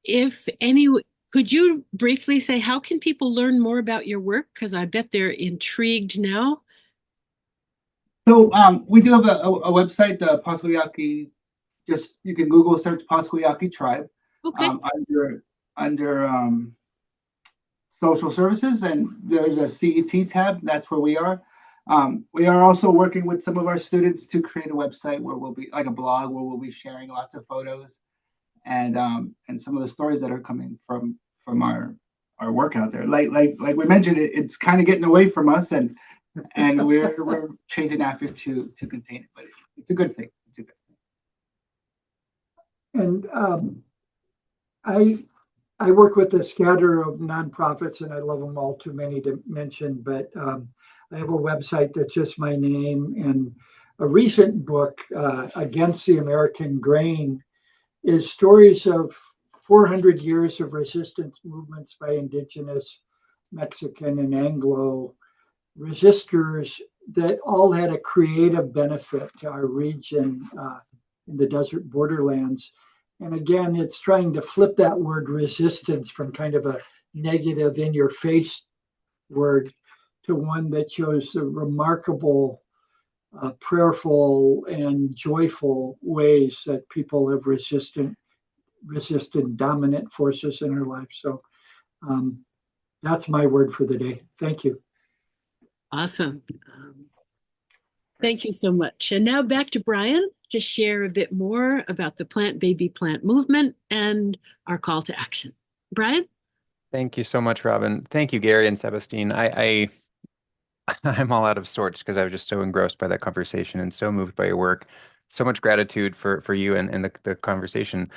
If any, could you briefly say how can people learn more about your work? Because I bet they're intrigued now. So we do have a website, the Pascua Yaqui. Just you can Google search Pascua Yaqui Tribe. Okay. Under social services, and there's a CET tab. That's where we are. We are also working with some of our students to create a website where we'll be like a blog where we'll be sharing lots of photos and some of the stories that are coming from our work out there. Like we mentioned, it's kind of getting away from us, and we're chasing after to contain it, but it's a good thing. It's a good thing. And I work with a scatter of nonprofits, and I love them all, too many to mention, but I have a website that's just my name. And a recent book, Against the American Grain, is stories of 400 years of resistance movements by indigenous, Mexican, and Anglo resistors that all had a creative benefit to our region in the desert borderlands. And again, it's trying to flip that word resistance from kind of a negative in your face word to one that shows the remarkable, prayerful and joyful ways that people have resisted dominant forces in our life. So that's my word for the day. Thank you. Awesome. Thank you so much. And now back to Brian to share a bit more about the Plant Baby Plant movement and our call to action. Brian? Thank you so much, Robin. Thank you, Gary and Sabestine. I'm all out of sorts because I was just so engrossed by that conversation and so moved by your work. So much gratitude for you and the conversation.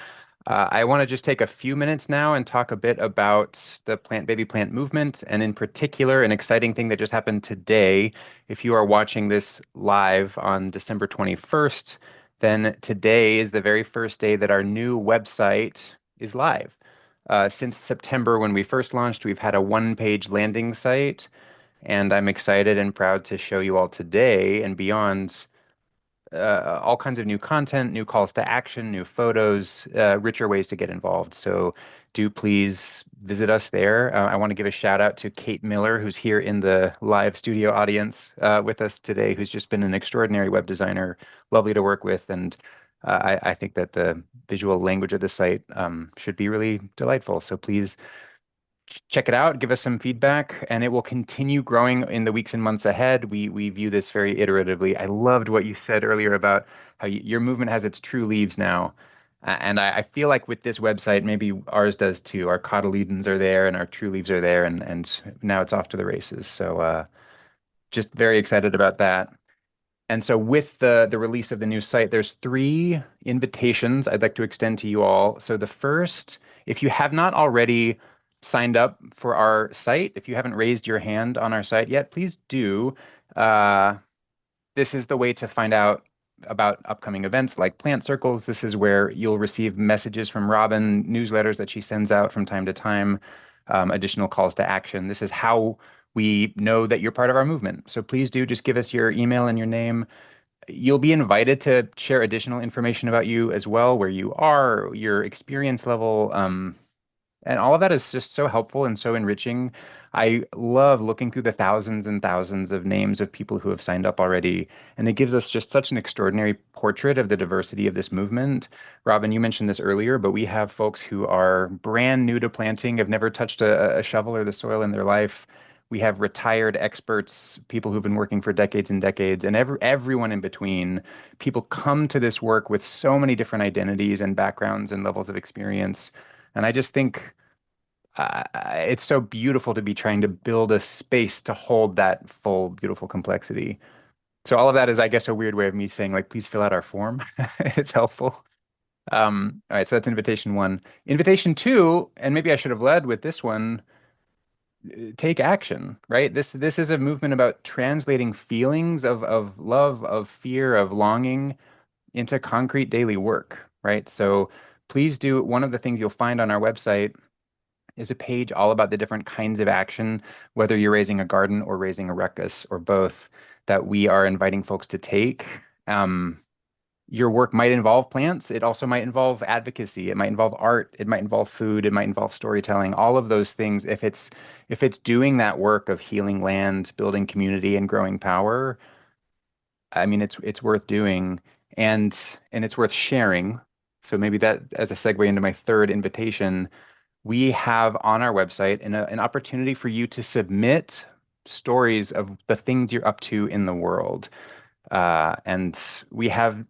I want to just take a few minutes now and talk a bit about the Plant Baby Plant movement, and in particular, an exciting thing that just happened today. If you are watching this live on December 21st, then today is the very first day that our new website is live. Since September, when we first launched, we've had a one-page landing site, and I'm excited and proud to show you all today and beyond all kinds of new content, new calls to action, new photos, richer ways to get involved. So do please visit us there. I want to give a shout out to Kate Miller, who's here in the live studio audience with us today, who's just been an extraordinary web designer, lovely to work with. And I think that the visual language of the site should be really delightful. So please check it out, give us some feedback, and it will continue growing in the weeks and months ahead. We view this very iteratively. I loved what you said earlier about how your movement has its true leaves now. And I feel like with this website, maybe ours does too. Our cotyledons are there and our true leaves are there, and now it's off to the races. So just very excited about that. And so with the release of the new site, there's three invitations I'd like to extend to you all. So the first, if you have not already signed up for our site, if you haven't raised your hand on our site yet, please do. Uh, this is the way to find out about upcoming events like plant circles. This is where you'll receive messages from Robin, newsletters that she sends out from time to time, additional calls to action. This is how we know that you're part of our movement. So please do just give us your email and your name. You'll be invited to share additional information about you as well, where you are, your experience level, and all of that is just so helpful and so enriching. I love looking through the thousands and thousands of names of people who have signed up already, and it gives us just such an extraordinary portrait of the diversity of this movement. Robin, you mentioned this earlier, but we have folks who are brand new to planting, have never touched a shovel or the soil in their life. We have retired experts, people who've been working for decades and decades, and everyone in between. People come to this work with so many different identities and backgrounds and levels of experience. And I just think it's so beautiful to be trying to build a space to hold that full, beautiful complexity. So all of that is, I guess, a weird way of me saying, like, please fill out our form. It's helpful. All right, so that's invitation one. Invitation two, and maybe I should have led with this one, take action, right? This is a movement about translating feelings of love, of fear, of longing into concrete daily work, right? So please do. One of the things you'll find on our website is a page all about the different kinds of action, whether you're raising a garden or raising a ruckus or both, that we are inviting folks to take. Your work might involve plants. It also might involve advocacy. It might involve art. It might involve food. It might involve storytelling. All of those things. If it's doing that work of healing land, building community, and growing power, I mean, it's worth doing, and it's worth sharing. So maybe that as a segue into my third invitation, we have on our website an opportunity for you to submit stories of the things you're up to in the world. And we have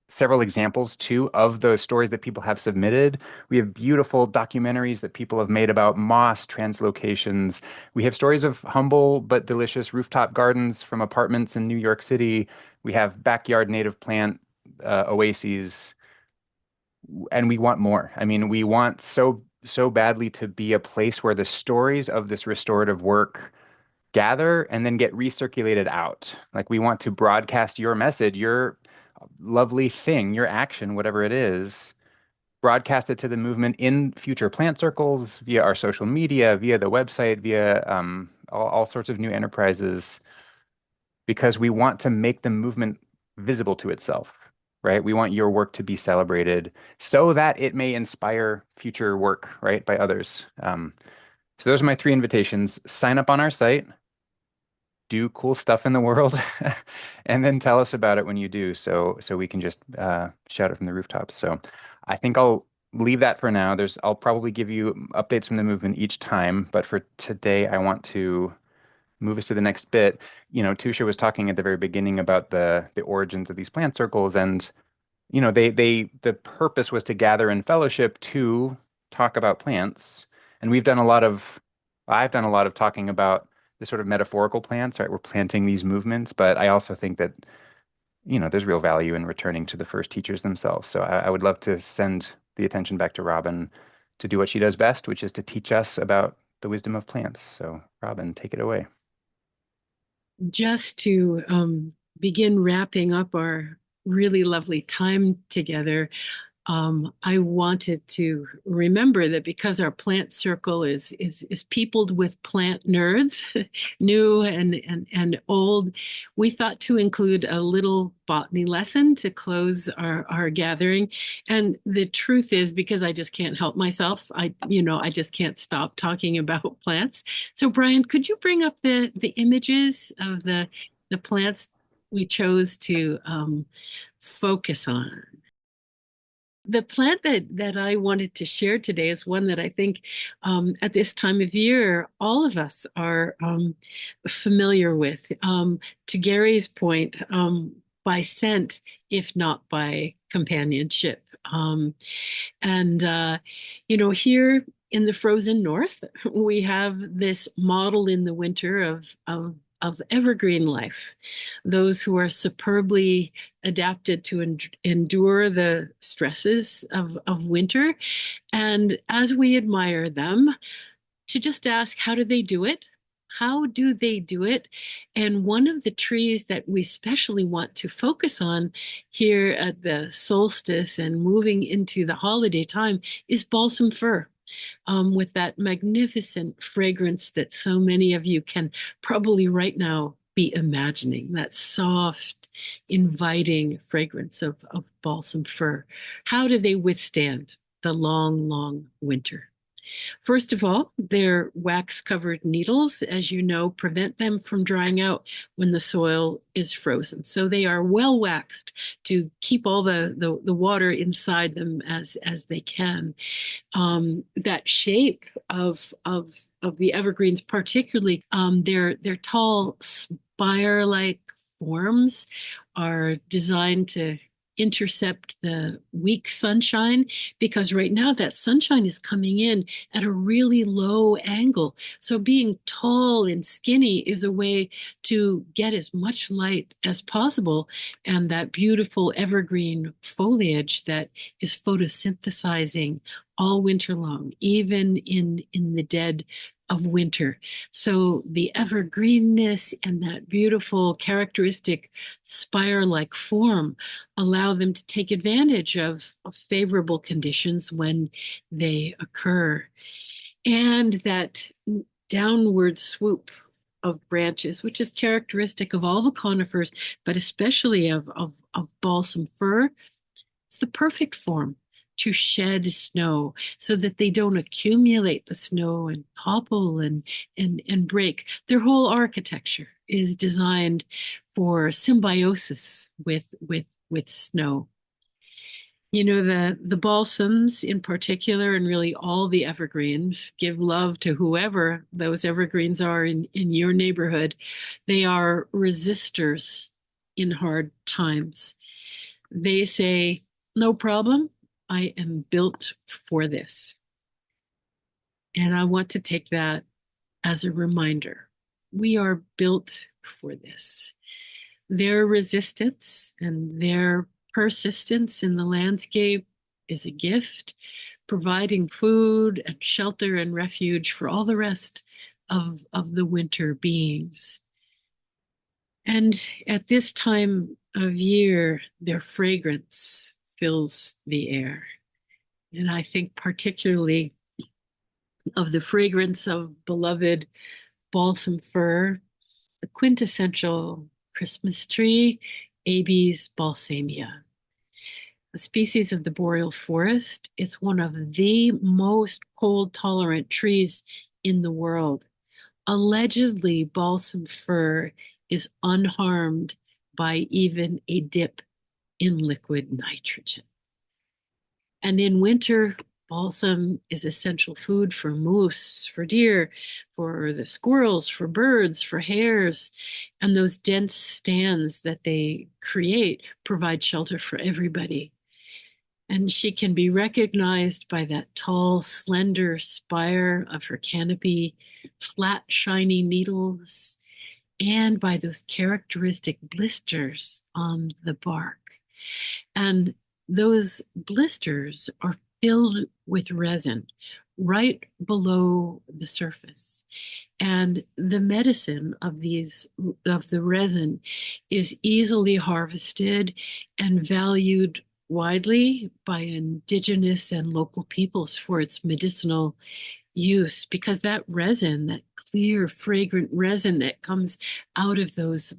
several examples too of those stories that people have submitted. We have beautiful documentaries that people have made about moss translocations. We have stories of humble but delicious rooftop gardens from apartments in New York City. We have backyard native plant oases, and we want more. I mean, we want so badly to be a place where the stories of this restorative work gather and then get recirculated out. Like we want to broadcast your message, your lovely thing, your action, whatever it is, broadcast it to the movement in future plant circles, via our social media, via the website, via all sorts of new enterprises, because we want to make the movement visible to itself, right? We want your work to be celebrated so that it may inspire future work, right, by others. So those are my three invitations. Sign up on our site, do cool stuff in the world, and then tell us about it when you do, so we can just shout it from the rooftops. So I think I'll leave that for now. I'll probably give you updates from the movement each time, but for today, I want to move us to the next bit. You know, Tusha was talking at the very beginning about the origins of these plant circles, and you know, the purpose was to gather in fellowship to talk about plants. And I've done a lot of talking about the sort of metaphorical plants, right? We're planting these movements, but I also think that, you know, there's real value in returning to the first teachers themselves. So I would love to send the attention back to Robin to do what she does best, which is to teach us about the wisdom of plants. So Robin, take it away. Just to begin wrapping up our really lovely time together, I wanted to remember that because our plant circle is peopled with plant nerds, new and old, we thought to include a little botany lesson to close our gathering. And the truth is, because I just can't help myself, I just can't stop talking about plants. So Brian, could you bring up the images of the plants we chose to focus on? The plant that I wanted to share today is one that I think at this time of year, all of us are familiar with. To Gary's point, by scent, if not by companionship. And, here in the frozen north, we have this model in the winter of evergreen life, those who are superbly adapted to endure the stresses of winter. And as we admire them, to just ask, how do they do it? How do they do it? And one of the trees that we especially want to focus on here at the solstice and moving into the holiday time is balsam fir. With that magnificent fragrance that so many of you can probably right now be imagining, that soft, inviting fragrance of balsam fir. How do they withstand the long, long winter? First of all, their wax-covered needles, as you know, prevent them from drying out when the soil is frozen. So they are well waxed to keep all the water inside them as they can. That shape of the evergreens, particularly their tall spire-like forms, are designed to intercept the weak sunshine, because right now that sunshine is coming in at a really low angle. So being tall and skinny is a way to get as much light as possible, and that beautiful evergreen foliage that is photosynthesizing all winter long, even in the dead of winter. So the evergreenness and that beautiful characteristic spire-like form allow them to take advantage of favorable conditions when they occur. And that downward swoop of branches, which is characteristic of all the conifers, but especially of balsam fir, it's the perfect form to shed snow so that they don't accumulate the snow and topple and break. Their whole architecture is designed for symbiosis with snow. The balsams in particular, and really all the evergreens, give love to whoever those evergreens are in your neighborhood. They are resistors in hard times. They say, no problem, I am built for this. And I want to take that as a reminder. We are built for this. Their resistance and their persistence in the landscape is a gift, providing food and shelter and refuge for all the rest of the winter beings. And at this time of year, their fragrance fills the air. And I think particularly of the fragrance of beloved balsam fir, the quintessential Christmas tree, Abies balsamea. A species of the boreal forest, it's one of the most cold-tolerant trees in the world. Allegedly, balsam fir is unharmed by even a dip in liquid nitrogen. And in winter, balsam is essential food for moose, for deer, for the squirrels, for birds, for hares. And those dense stands that they create provide shelter for everybody. And she can be recognized by that tall, slender spire of her canopy, flat, shiny needles, and by those characteristic blisters on the bark. And those blisters are filled with resin right below the surface. And the medicine of the resin is easily harvested and valued widely by indigenous and local peoples for its medicinal use, because that resin, that clear, fragrant resin that comes out of those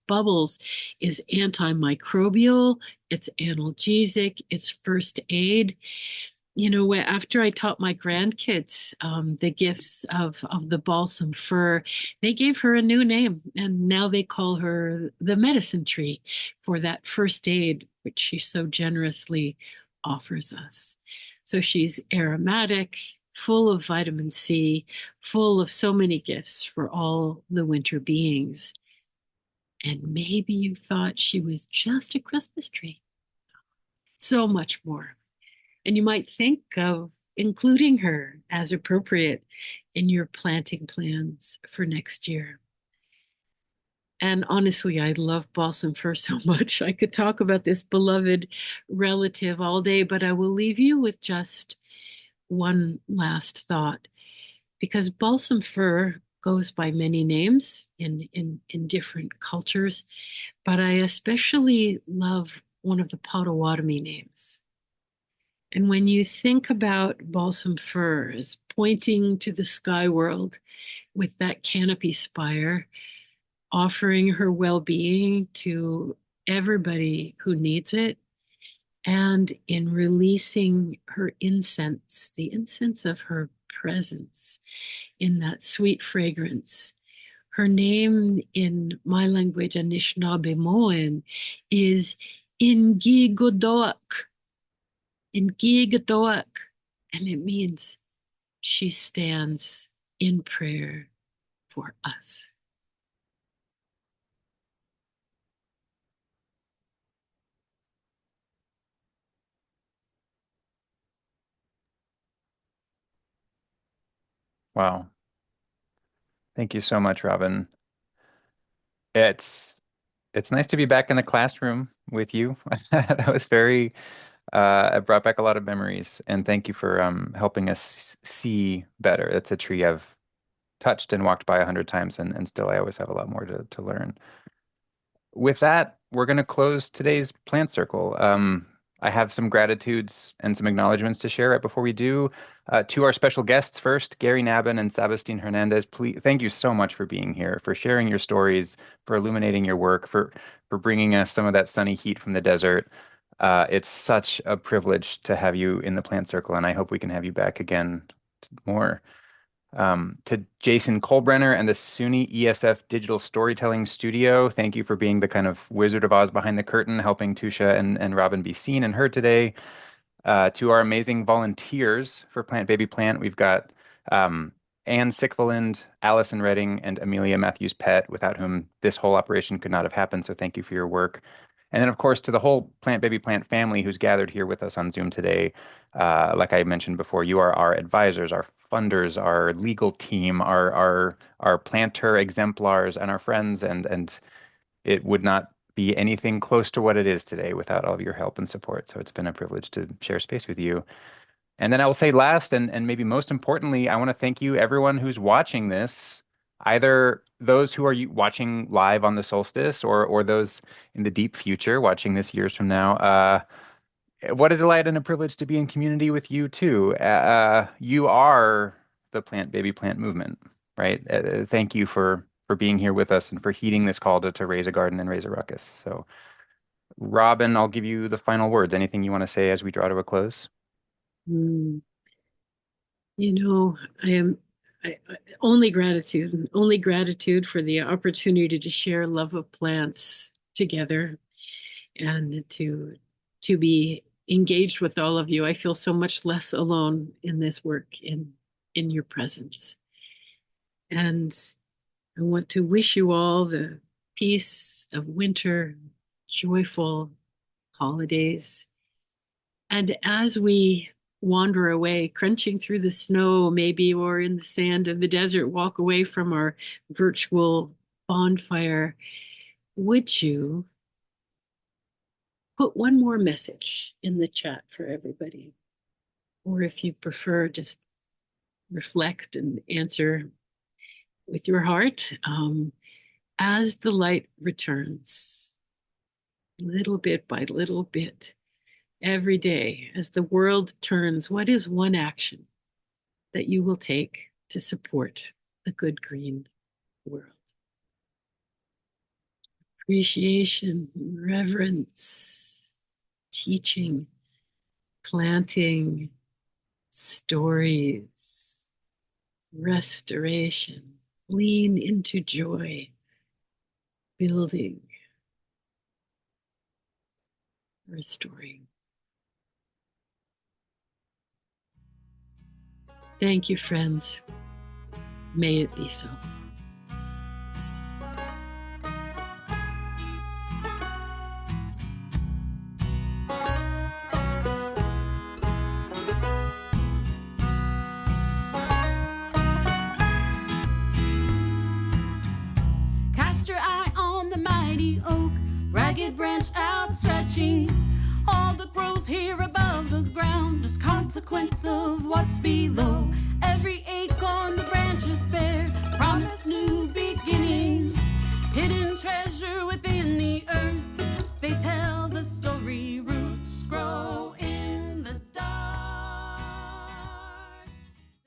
bubbles, is antimicrobial, it's analgesic, it's first aid. After I taught my grandkids the gifts of the balsam fir, they gave her a new name, and now they call her the medicine tree for that first aid, which she so generously offers us. So she's aromatic, full of vitamin C, full of so many gifts for all the winter beings. And maybe you thought she was just a Christmas tree. So much more. And you might think of including her as appropriate in your planting plans for next year. And honestly, I love balsam fir so much. I could talk about this beloved relative all day, but I will leave you with just one last thought, because balsam fir goes by many names in different cultures, but I especially love one of the Potawatomi names. And when you think about balsam fir as pointing to the sky world with that canopy spire, offering her well-being to everybody who needs it, and in releasing her incense, the incense of her presence in that sweet fragrance. Her name in my language, Anishinaabemowin, is Ingigodoak. Ingigodoak. And it means she stands in prayer for us. Wow. Thank you so much, Robin. It's it's nice to be back in the classroom with you. That was very it brought back a lot of memories, and thank you for helping us see better. It's a tree I've touched and walked by 100 times, and still I always have a lot more to learn. With that, we're going to close today's plant circle. I have some gratitudes and some acknowledgments to share right before we do. To our special guests first, Gary Nabhan and Sabestine Hernandez, please, thank you so much for being here, for sharing your stories, for illuminating your work, for bringing us some of that sunny heat from the desert. It's such a privilege to have you in the plant circle, and I hope we can have you back again more. To Jason Kolbrenner and the SUNY ESF Digital Storytelling Studio, thank you for being the kind of Wizard of Oz behind the curtain, helping Tusha and Robin be seen and heard today. To our amazing volunteers for Plant Baby Plant, we've got Anne Sickveland, Allison Redding, and Amelia Matthews Pett, without whom this whole operation could not have happened. So thank you for your work. And then, of course, to the whole Plant Baby Plant family who's gathered here with us on Zoom today. Like I mentioned before, you are our advisors, our funders, our legal team, our planter exemplars, and our friends. And it would not be anything close to what it is today without all of your help and support. So it's been a privilege to share space with you. And then I will say last, and maybe most importantly, I want to thank you, everyone who's watching this, either those who are watching live on the solstice or those in the deep future watching this years from now. What a delight and a privilege to be in community with you too. You are the Plant Baby Plant movement, right? Thank you for being here with us and for heeding this call to raise a garden and raise a ruckus. So, Robin, I'll give you the final words. Anything you want to say as we draw to a close? Mm. You know, only gratitude for the opportunity to share love of plants together and to be engaged with all of you. I feel so much less alone in this work in your presence. And I want to wish you all the peace of winter, joyful holidays. And as we wander away, crunching through the snow, maybe, or in the sand of the desert, walk away from our virtual bonfire, would you put one more message in the chat for everybody? Or if you prefer, just reflect and answer with your heart. As the light returns, little bit by little bit, every day, as the world turns, what is one action that you will take to support a good green world? Appreciation, reverence, teaching, planting, stories, restoration, lean into joy, building, restoring. Thank you, friends. May it be so. Cast your eye on the mighty oak, ragged branch outstretching. All that grows here above the ground is consequence of what's below. Every acorn the branches bear promise new beginning. Hidden treasure within the earth, they tell the story.